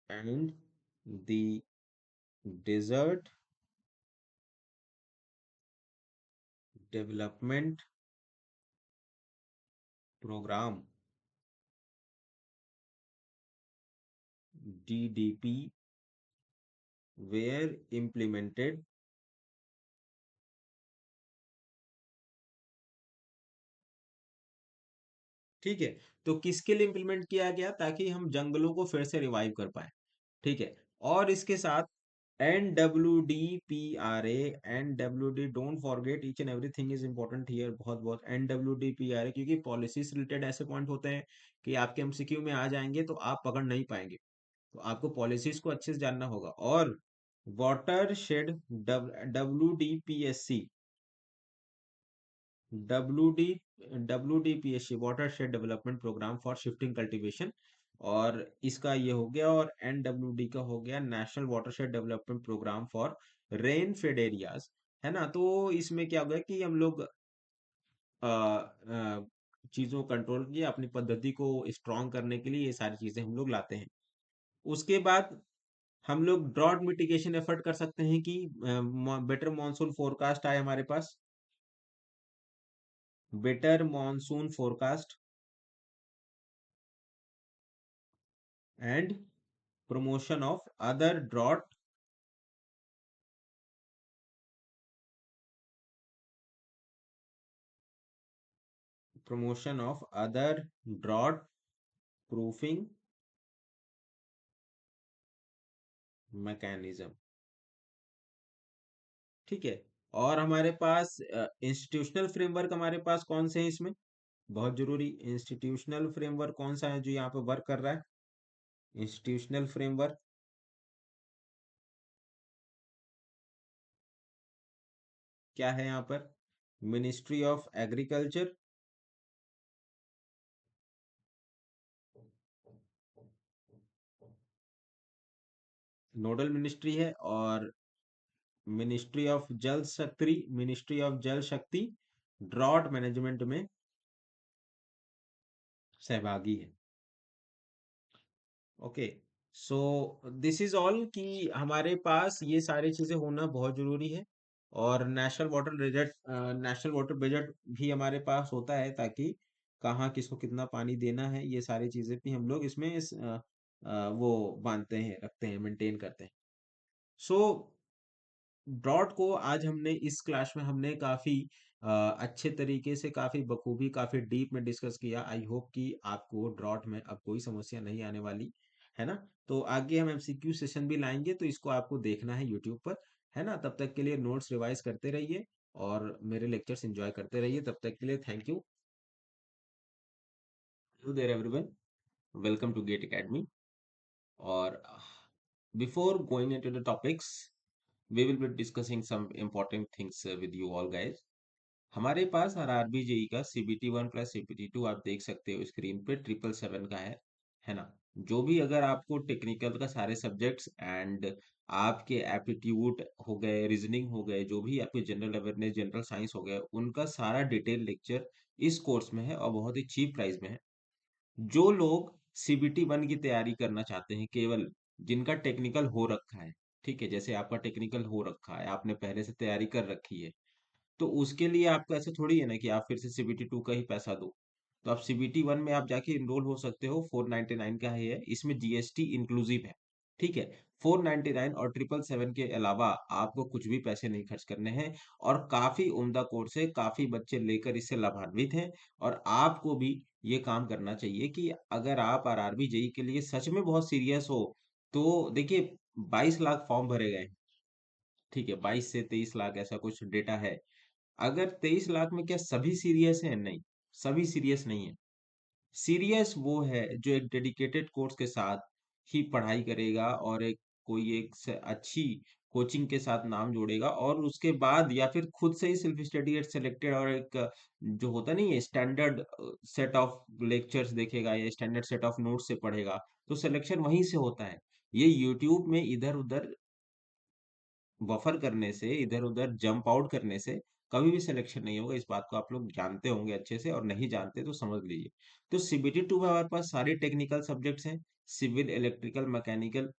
and the desert development programme, DDP, were implemented. ठीक है, तो किसके लिए इम्प्लीमेंट किया गया? ताकि हम जंगलों को फिर से रिवाइव कर पाए। ठीक है, और इसके साथ NWDPRA, NWD, don't forget each and everything is important here, बहुत बहुत NWDPRA, क्योंकि पॉलिसी से रिलेटेड ऐसे पॉइंट होते हैं कि आपके एमसीक्यू में आ जाएंगे तो आप पकड़ नहीं पाएंगे, तो आपको पॉलिसीज को अच्छे से जानना होगा। और watershed, WDPSC, WD WDPSC, watershed development programme for shifting cultivation, और इसका ये हो गया। और NWD का हो गया national watershed development programme for rainfed areas, है ना। तो इसमें क्या हो गया कि हम लोग चीजों को कंट्रोल किया, अपनी पद्धति को स्ट्रॉन्ग करने के लिए ये सारी चीजें हम लोग लाते हैं। उसके बाद हम लोग ड्रॉट मिटिगेशन एफर्ट कर सकते हैं कि बेटर मॉनसून फोरकास्ट आए हमारे पास, better monsoon forecast and promotion of other drought, promotion of other drought proofing mechanism। ठीक है, और हमारे पास इंस्टीट्यूशनल फ्रेमवर्क हमारे पास कौन से हैं इसमें? बहुत जरूरी, इंस्टीट्यूशनल फ्रेमवर्क कौन सा है जो यहाँ पे वर्क कर रहा है? इंस्टीट्यूशनल फ्रेमवर्क क्या है यहाँ पर? Ministry of agriculture, nodal ministry है। और मिनिस्ट्री ऑफ जल शक्ति, मिनिस्ट्री ऑफ जल शक्ति ड्रॉट मैनेजमेंट में सहभागी है। Okay, so this is all कि हमारे पास ये सारी चीजें होना बहुत जरूरी है। और national water budget, national water budget भी हमारे पास होता है, ताकि कहाँ किसको कितना पानी देना है, ये सारी चीजें भी हम लोग इसमें वो बांधते हैं, रखते हैं, मेंटेन करते हैं। सो ड्रॉट को आज हमने इस क्लास में हमने काफी अच्छे तरीके से, काफी बखूबी, काफी डीप में डिस्कस किया। आई होप कि आपको ड्रॉट में अब कोई समस्या नहीं आने वाली, है ना। तो आगे हम एमसीक्यू सेशन भी लाएंगे, तो इसको आपको देखना है यूट्यूब पर, है ना। तब तक के लिए नोट्स रिवाइज करते रहिए और मेरे लेक्चर्स एंजॉय करते रहिए। तब तक के लिए thank you. Hello there everyone, welcome to GATE academy. और before going into the topics, we will be discussing some important things with you all guys। हमारे पास आरआरबी जेई का CBT 1 प्लस CBT 2 आप देख सकते हो स्क्रीन पे 777 का है ना। जो भी अगर आपको टेक्निकल का सारे सब्जेक्ट्स एंड आपके एप्टीट्यूड हो गए, रीजनिंग हो गए, जो भी आपके जनरल अवेयरनेस, जनरल साइंस हो गए, उनका सारा डिटेल लेक्चर इस कोर्स में है और बहुत ही चीप प्राइस में है। जो लोग CBT 1 की तैयारी करना चाहते हैं, केवल जिनका टेक्निकल हो रखा है, ठीक है, जैसे आपका टेक्निकल हो रखा है, आपने पहले से तैयारी कर रखी है, तो उसके लिए आपको ऐसा थोड़ी है ना कि आप फिर से सीबीटी टू का ही पैसा दो। तो आप सीबीटी वन में आप जाके इनरोल हो सकते हो, 499 का है, इसमें जीएसटी इंक्लूसिव है। ठीक है, 499 और 777 के अलावा आपको कुछ भी पैसे नहीं खर्च करने हैं। और काफी उम्दा कोर्स है, काफी बच्चे लेकर इससे लाभान्वित हैं। और आपको भी ये काम करना चाहिए कि अगर आप आरआरबी जेई के लिए सच में बहुत सीरियस हो, तो देखिए 22 लाख फॉर्म भरे गए हैं। ठीक है, 22 से 23 लाख ऐसा कुछ डेटा है। अगर 23 लाख में क्या सभी सीरियस हैं? नहीं, सभी सीरियस नहीं है। सीरियस वो है जो एक डेडिकेटेड कोर्स के साथ ही पढ़ाई करेगा और एक कोई अच्छी कोचिंग के साथ नाम जोड़ेगा, और उसके बाद या फिर खुद से ही सेल्फ स्टडी एट सिलेक्टेड और एक जो होता नहीं है स्टैंडर्ड सेट ऑफ लेक्चर्स देखेगा या स्टैंडर्ड सेट ऑफ नोट्स से पढ़ेगा, तो सिलेक्शन वहीं से होता है। ये यूट्यूब में इधर उधर बफर करने से, इधर उधर जंप आउट करने से कभी भी सिलेक्शन नहीं होगा। इस बात को आप लोग जानते होंगे अच्छे से, और नहीं जानते तो समझ लीजिए। तो सीबीटी टू में हमारे पास सारे टेक्निकल सब्जेक्ट्स हैं, सिविल, इलेक्ट्रिकल, मैकेनिकल,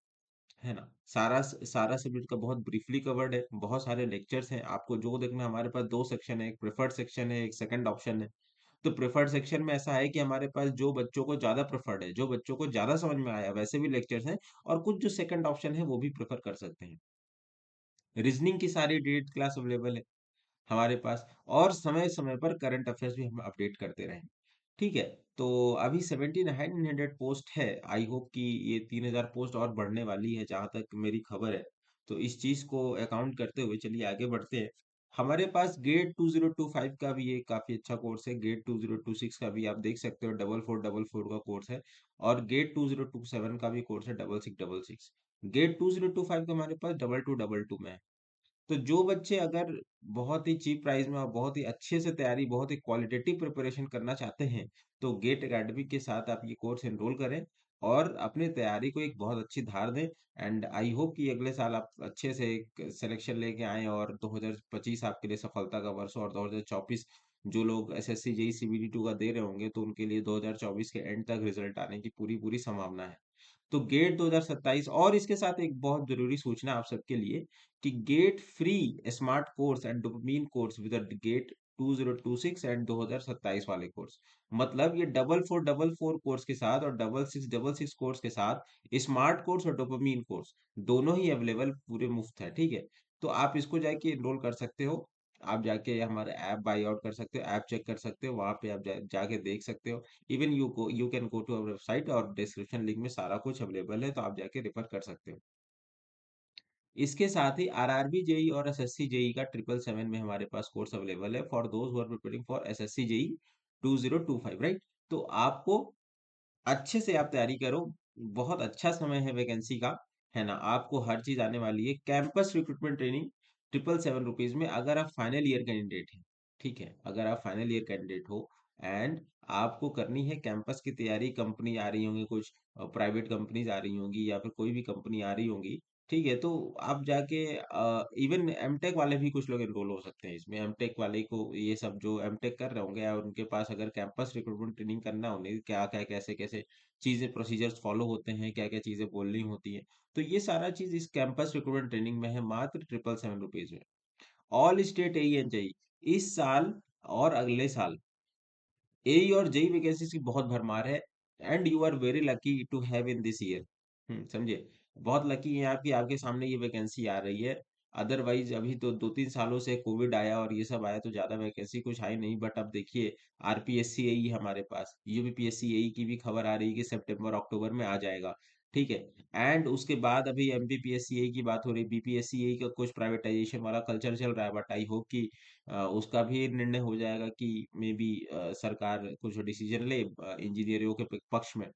है ना। सारा सारा सब्जेक्ट का बहुत ब्रीफली कवर्ड है, बहुत सारे लेक्चर्स हैं। आपको जो देखना, हमारे पास दो सेक्शन है, एक प्रेफर्ड सेक्शन है, एक सेकंड ऑप्शन है। तो प्रेफर्ड सेक्शन में ऐसा है कि हमारे पास जो बच्चों को ज्यादा प्रेफर्ड है, जो बच्चों को ज्यादा समझ में आया, वैसे भी लेक्चर्स हैं। और कुछ जो सेकंड ऑप्शन है वो भी प्रेफर कर सकते हैं। रीजनिंग की सारी डिलीट क्लास अवेलेबल है हमारे पास, और समय समय पर करंट अफेयर्स भी हम अपडेट करते रहें। ठीक है, तो अभी 7900 पोस्ट है। आई होप कि ये 3000 पोस्ट और बढ़ने वाली है, जहां तक मेरी खबर है। तो इस चीज को अकाउंट करते हुए चलिए आगे बढ़ते हैं। हमारे पास गेट 2025 का भी एक काफी अच्छा कोर्स है, गेट 2026 का भी आप देख सकते हो, 4444 का कोर्स है। और गेट 2027 का भी कोर्स है, 6666। गेट 2025 का हमारे पास 2222 में है। तो जो बच्चे अगर बहुत ही चीप प्राइस में और बहुत ही अच्छे से तैयारी, बहुत ही क्वालिटेटिव प्रिपरेशन करना चाहते हैं, तो गेट एकेडमी के साथ आप ये कोर्स एनरोल करें और अपनी तैयारी को एक बहुत अच्छी धार दें। एंड आई होप कि अगले साल आप अच्छे से एक सिलेक्शन लेके आएं, और 2025 आपके लिए सफलता का वर्ष हो, और 2024 जो लोग एसएससी जेई सीबीडी टू का दे रहे होंगे, तो उनके लिए 2024 के एंड तक रिजल्ट आने की पूरी पूरी संभावना है। तो गेट 2027, और इसके साथ एक बहुत जरूरी सूचना आप सबके लिए कि GATE free smart course and dopamine course with GATE 2026 एंड 2027 वाले कोर्स, मतलब ये 4444 कोर्स के साथ और 6666 कोर्स के साथ स्मार्ट कोर्स और डोपामीन कोर्स दोनों ही अवेलेबल पूरे मुफ्त है। ठीक है, तो आप इसको जाके एनरोल कर सकते हो। आप जाके हमारे ऐप बाई आउट कर सकते हो, ऐप चेक कर सकते हो, वहां पे आप जाके देख सकते हो। Even you can go to our website, और डिस्क्रिप्शन लिंक में सारा कुछ अवेलेबल है, तो आप जाके रेफर कर सकते हो। इसके साथ ही आरआरबी जेई और एसएससी जेई का 777 में हमारे पास कोर्स अवेलेबल है for those who are preparing for SSC JE 2025, right. तो आपको अच्छे से आप तैयारी करो, बहुत अच्छा समय है वैकेंसी का, है ना। आपको हर चीज आने वाली है। कैंपस रिक्रूटमेंट ट्रेनिंग 777 रुपीज में, अगर आप फाइनल ईयर कैंडिडेट हैं। ठीक है, अगर आप फाइनल ईयर कैंडिडेट हो एंड आपको करनी है कैंपस की तैयारी, कंपनी आ रही होंगी कुछ, प्राइवेट कंपनीज आ रही होंगी या फिर कोई भी कंपनी आ रही होंगी। ठीक है, तो आप जाके इवन एमटेक वाले भी कुछ लोग एनरोल हो सकते हैं इसमें। एमटेक वाले को, ये सब जो एमटेक कर रहे होंगे या उनके पास अगर कैंपस रिक्रूटमेंट ट्रेनिंग करना हो, नहीं क्या क्या कैसे कैसे चीजें प्रोसीजर्स फॉलो होते हैं, क्या क्या चीजें बोलनी होती है, तो ये सारा चीज इस कैंपस रिक्रूटमेंट ट्रेनिंग में है, मात्र 777 रुपीज में। All state AE and JE इस साल और अगले साल एई और जेई वैकेंसीज की बहुत भरमार है। And you are very lucky to have in this year. समझे, बहुत लकी है आपकी, आपके सामने ये वैकेंसी आ रही है। अदरवाइज अभी तो 2-3 सालों से कोविड आया और ये सब आया, तो ज्यादा वैकेंसी कुछ आई नहीं। बट अब देखिए, आरपीएससी एई हमारे पास, यूपीपीएससी एई की भी खबर आ रही है कि सितंबर अक्टूबर में आ जाएगा। ठीक है, एंड उसके बाद अभी एमपीपीएससी एई की बात हो रही, बीपीएससी एई का कुछ प्राइवेटाइजेशन वाला कल्चर चल रहा है, बट आई होप कि उसका भी निर्णय हो जाएगा कि मे बी सरकार कुछ डिसीजन ले इंजीनियरों के पक्ष में।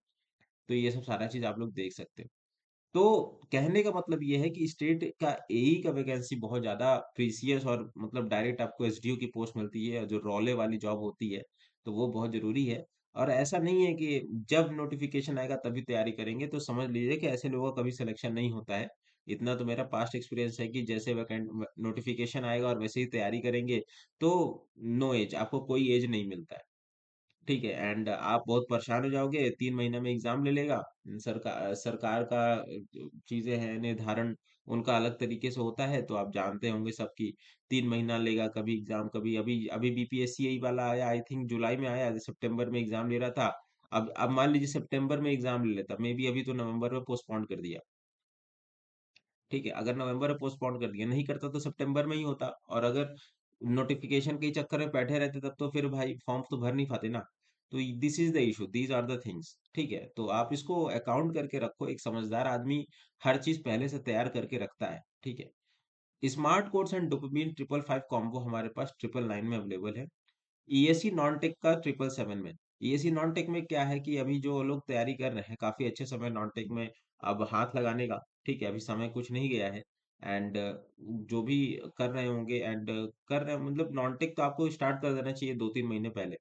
तो ये सब सारा चीज आप लोग देख सकते हो। तो कहने का मतलब ये है कि स्टेट का एई का वैकेंसी बहुत ज्यादा प्रीसियस, और मतलब डायरेक्ट आपको एसडीओ की पोस्ट मिलती है, जो रोले वाली जॉब होती है, तो वो बहुत जरूरी है। और ऐसा नहीं है कि जब नोटिफिकेशन आएगा तभी तैयारी करेंगे, तो समझ लीजिए कि ऐसे लोगों का कभी सिलेक्शन नहीं होता है। इतना तो मेरा पास्ट एक्सपीरियंस है कि जैसे वैकेंट नोटिफिकेशन आएगा और वैसे ही तैयारी करेंगे, तो नो एज, आपको कोई एज नहीं मिलता है। ठीक है, एंड आप बहुत परेशान हो जाओगे, 3 महीने में एग्जाम ले लेगा। सरकार सरकार का चीजें हैं निर्धारण, उनका अलग तरीके से होता है, तो आप जानते होंगे सबकी 3 महीना लेगा कभी एग्जाम, कभी अभी अभी बीपीएससी यही वाला आया, आई थिंक जुलाई में आया, सितंबर में एग्जाम ले रहा था। अब मान लीजिए सितंबर में एग्जाम ले लेता, मे बी अभी तो नवंबर में पोस्टपोन कर दिया। ठीक है, अगर नवंबर में पोस्टपोन कर दिया, नहीं करता तो सितंबर में ही होता। और अगर नोटिफिकेशन के चक्कर में बैठे रहते तब तो फिर भाई फॉर्म तो भर नहीं पाते ना। तो this is the issue, these are the things. ठीक है, तो आप इसको अकाउंट करके रखो, एक समझदार आदमी हर चीज पहले से तैयार करके रखता है। ठीक है। Smart course and dopamine 555 combo हमारे पास 999 में अवेलेबल है। ईएससी नॉन टेक का 777 में। ईएससी नॉन टेक में क्या है कि अभी जो लोग तैयारी कर रहे हैं, काफी अच्छे समय नॉन टेक में अब हाथ लगाने का। ठीक है, अभी समय कुछ नहीं गया है। एंड जो भी कर रहे होंगे एंड कर रहे हैं, मतलब नॉन टेक तो आपको स्टार्ट कर देना चाहिए 2-3 महीने पहले।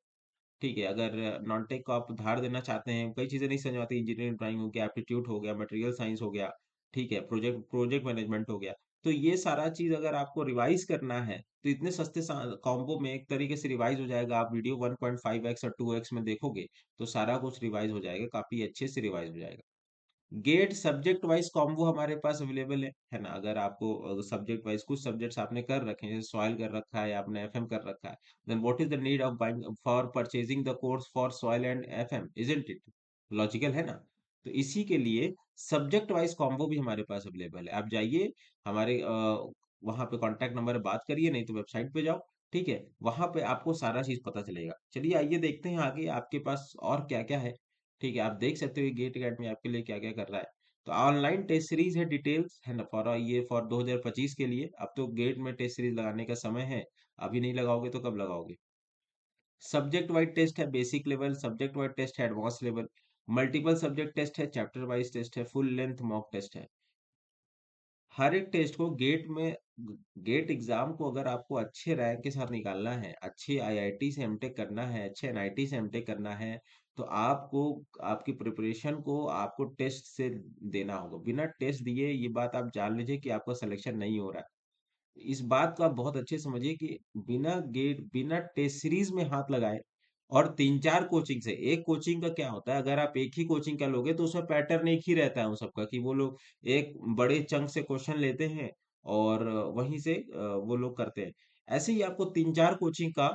ठीक है, अगर नॉनटेक को आप उधार देना चाहते हैं, कई चीजें नहीं समझ में आती, इंजीनियरिंग ड्राइंग हो गया, एप्टीट्यूड हो गया, मटेरियल साइंस हो गया, ठीक है, प्रोजेक्ट प्रोजेक्ट मैनेजमेंट हो गया, तो ये सारा चीज अगर आपको रिवाइज करना है तो इतने सस्ते कॉम्बो में एक तरीके से रिवाइज हो जाएगा। आप वीडियो 1.5x और 2x में देखोगे तो सारा कुछ रिवाइज हो जाएगा, काफी अच्छे से रिवाइज हो जाएगा। गेट सब्जेक्ट वाइज कॉम्बो हमारे पास अवेलेबल है ना। अगर आपको सब्जेक्ट वाइज कुछ सब्जेक्ट्स आपने कर रखे हैं, जैसे सॉइल कर रखा है, आपने एफएम कर रखा है, then what is the need of buying for purchasing the course for soil and FM, isn't it logical, है ना। तो इसी के लिए सब्जेक्ट वाइज कॉम्बो भी हमारे पास अवेलेबल है। आप जाइए हमारे वहां पे कॉन्टैक्ट नंबर बात करिए, नहीं तो वेबसाइट पे जाओ। ठीक है, वहां पे आपको सारा चीज पता चलेगा। चलिए आइए देखते हैं आगे आपके पास और क्या क्या है। ठीक है, आप देख सकते हो गेट अकेडमी आपके लिए क्या क्या कर रहा है। तो ऑनलाइन टेस्ट सीरीज है, डिटेल्स है ना, फॉर ये फॉर 2025 के लिए। अब तो गेट में टेस्ट सीरीज लगाने का समय है, अभी नहीं लगाओगे तो कब लगाओगे। सब्जेक्ट वाइज टेस्ट है, basic level, subject wise test है, advance level, multiple subject test है, चैप्टर वाइज टेस्ट है, फुल लेंथ मॉक टेस्ट है। हर एक टेस्ट को गेट एग्जाम को अगर आपको अच्छे रैंक के साथ निकालना है, अच्छे आईआईटी से एमटेक करना है, अच्छे एनआईटी से एमटेक करना है, तो आपको आपकी प्रिपरेशन को आपको टेस्ट से देना होगा। बिना टेस्ट दिए ये बात आप जान लीजिए कि आपका सिलेक्शन नहीं हो रहा है। इस बात को आप बहुत अच्छे से समझिए कि बिना टेस्ट सीरीज में हाथ लगाए और 3-4 कोचिंग से, एक कोचिंग का क्या होता है, अगर आप एक ही कोचिंग का लोगे तो उसमें पैटर्न एक ही रहता है उन सबका, कि वो लोग एक बड़े चंक से क्वेश्चन लेते हैं और वहीं से वो लोग करते हैं। ऐसे ही आपको 3-4 कोचिंग का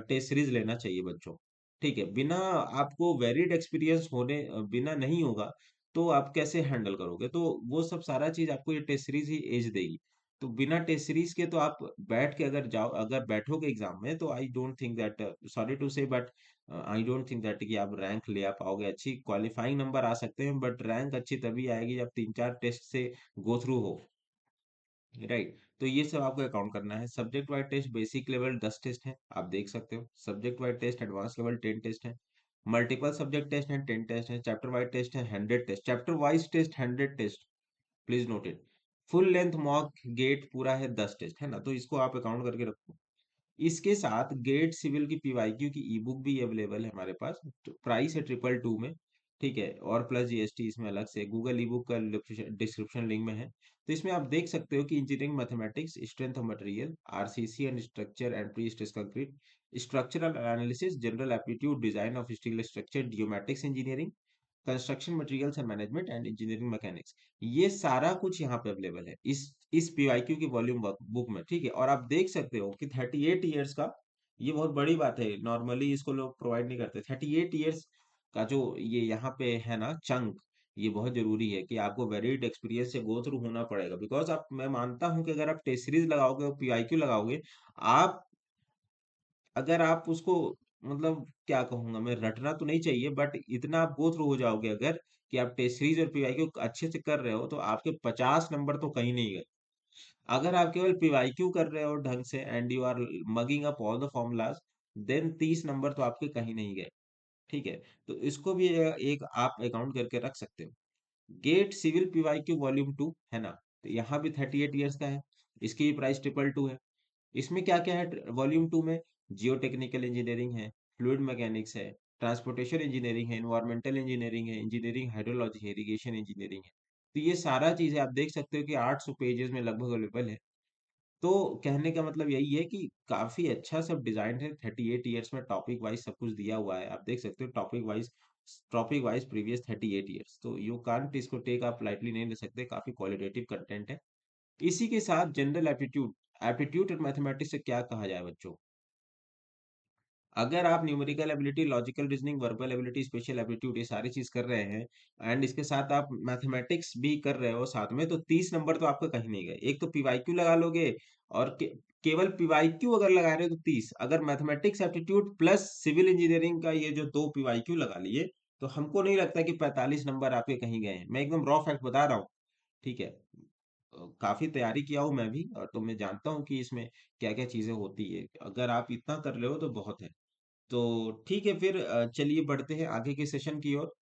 टेस्ट सीरीज लेना चाहिए बच्चों। ठीक है, बिना आपको वैलिड एक्सपीरियंस होने बिना नहीं होगा तो आप कैसे हैंडल करोगे। तो वो सब सारा चीज आपको ये टेस्ट सीरीज ही एज देगी। तो बिना टेस्ट सीरीज के तो आप बैठ के अगर जाओ, अगर बैठोगे एग्जाम में, तो I don't think that, sorry to say but I don't think that कि आप रैंक ले आ पाओगे। अच्छी क्वालिफाइंग नंबर आ सकते हैं बट रैंक अच्छी तभी आएगी जब 3-4 टेस्ट से गो थ्रू हो। राइट, तो ये सब आपको अकाउंट करना है। Subject wise test basic level 10 test है, आप देख सकते हो। Subject wise test advance level 10 test है। मल्टीपल सब्जेक्ट टेस्ट है 10 टेस्ट है। चैप्टर वाइज टेस्ट है 100 test, chapter wise test 100 test, please note it. Full length mock GATE पूरा है 10 टेस्ट, है ना, तो इसको आप अकाउंट करके रखो। इसके साथ गेट सिविल की पीवाईक्यू की ई बुक भी अवेलेबल है हमारे पास। तो प्राइस है 222 में। ठीक है, और प्लस जीएसटी इसमें अलग से। गूगल ई बुक का डिस्क्रिप्शन लिंक में है। तो इसमें आप देख सकते हो कि engineering mathematics, strength of material, RCC and structure and pre stress concrete, structural analysis, general aptitude, design of steel structure, geometrics engineering, construction materials and management and engineering mechanics, ये सारा कुछ यहाँ पे अवेलेबल है इस पीवाईक्यू की volume book में। ठीक है, और आप देख सकते हो कि 38 ईयर्स का, ये बहुत बड़ी बात है, नॉर्मली इसको लोग प्रोवाइड नहीं करते। 38 ईयर्स का जो ये यहाँ पे है ना चंक, ये बहुत जरूरी है कि आपको वेरिड एक्सपीरियंस से गो थ्रू होना पड़ेगा। बिकॉज आप, मैं मानता हूँ कि अगर आप टेस्ट सीरीज लगाओगे और पीआईक्यू लगाओगे, आप अगर आप उसको, मतलब क्या कहूंगा मैं, रटना तो नहीं चाहिए बट इतना आप गो थ्रू हो जाओगे अगर, कि आप टेस्ट सीरीज और पीवाईक्यू अच्छे से कर रहे हो, तो आपके 50 नंबर तो कहीं नहीं गए। अगर आप केवल पीवाईक्यू कर रहे हो ढंग से and you are mugging up all the formulas, then 30 number तो आपके कहीं नहीं गए। ठीक है, तो इसको भी एक आप अकाउंट करके रख सकते हो। गेट सिविल पीवाईक्यू वॉल्यूम 2 है ना, तो यहाँ भी 38 ईयर्स का है। इसकी भी प्राइस 222 है। इसमें क्या क्या है वॉल्यूम 2 में? जियो टेक्निकल इंजीनियरिंग है, फ्लूइड मैकेनिक्स है, ट्रांसपोर्टेशन इंजीनियरिंग है, इन्वायरमेंटल इंजीनियरिंग है, इंजीनियरिंग हाइड्रोलॉजी है, इरिगेशन इंजीनियरिंग है। तो ये सारा चीजें आप देख सकते हो कि 800 पेजेस में लगभग अवेलेबल है। तो कहने का मतलब यही है कि काफी अच्छा सब डिजाइन है। 38 ईयर्स में टॉपिक वाइज सब कुछ दिया हुआ है, आप देख सकते हो। टॉपिक वाइज प्रीवियस 38 ईयर्स, तो यू कांट इसको टेक आप लाइटली नहीं ले सकते, काफी क्वालिटेटिव कंटेंट है। इसी के साथ जनरल एप्टीट्यूड, एप्टीट्यूड और मैथमेटिक्स से क्या कहा जाए बच्चों? अगर आप numerical ability, logical reasoning, verbal ability, special aptitude ये सारी चीज कर रहे हैं एंड इसके साथ आप मैथमेटिक्स भी कर रहे हो साथ में, तो 30 नंबर तो आपका कहीं नहीं गए। एक तो पीवाईक्यू लगा लोगे, और केवल पीवाईक्यू अगर लगा रहे हो तो 30, अगर mathematics aptitude plus civil engineering का ये जो दो पीवाईक्यू लगा लिए, तो हमको नहीं लगता कि 45 नंबर आपके कहीं गए हैं। मैं एकदम रॉ फैक्ट बता रहा हूँ, ठीक है। काफी तैयारी किया हूँ मैं भी, और तो मैं जानता हूँ कि इसमें क्या क्या चीजें होती है। अगर आप इतना कर रहे हो तो बहुत है। तो ठीक है फिर, चलिए बढ़ते हैं आगे के सेशन की ओर।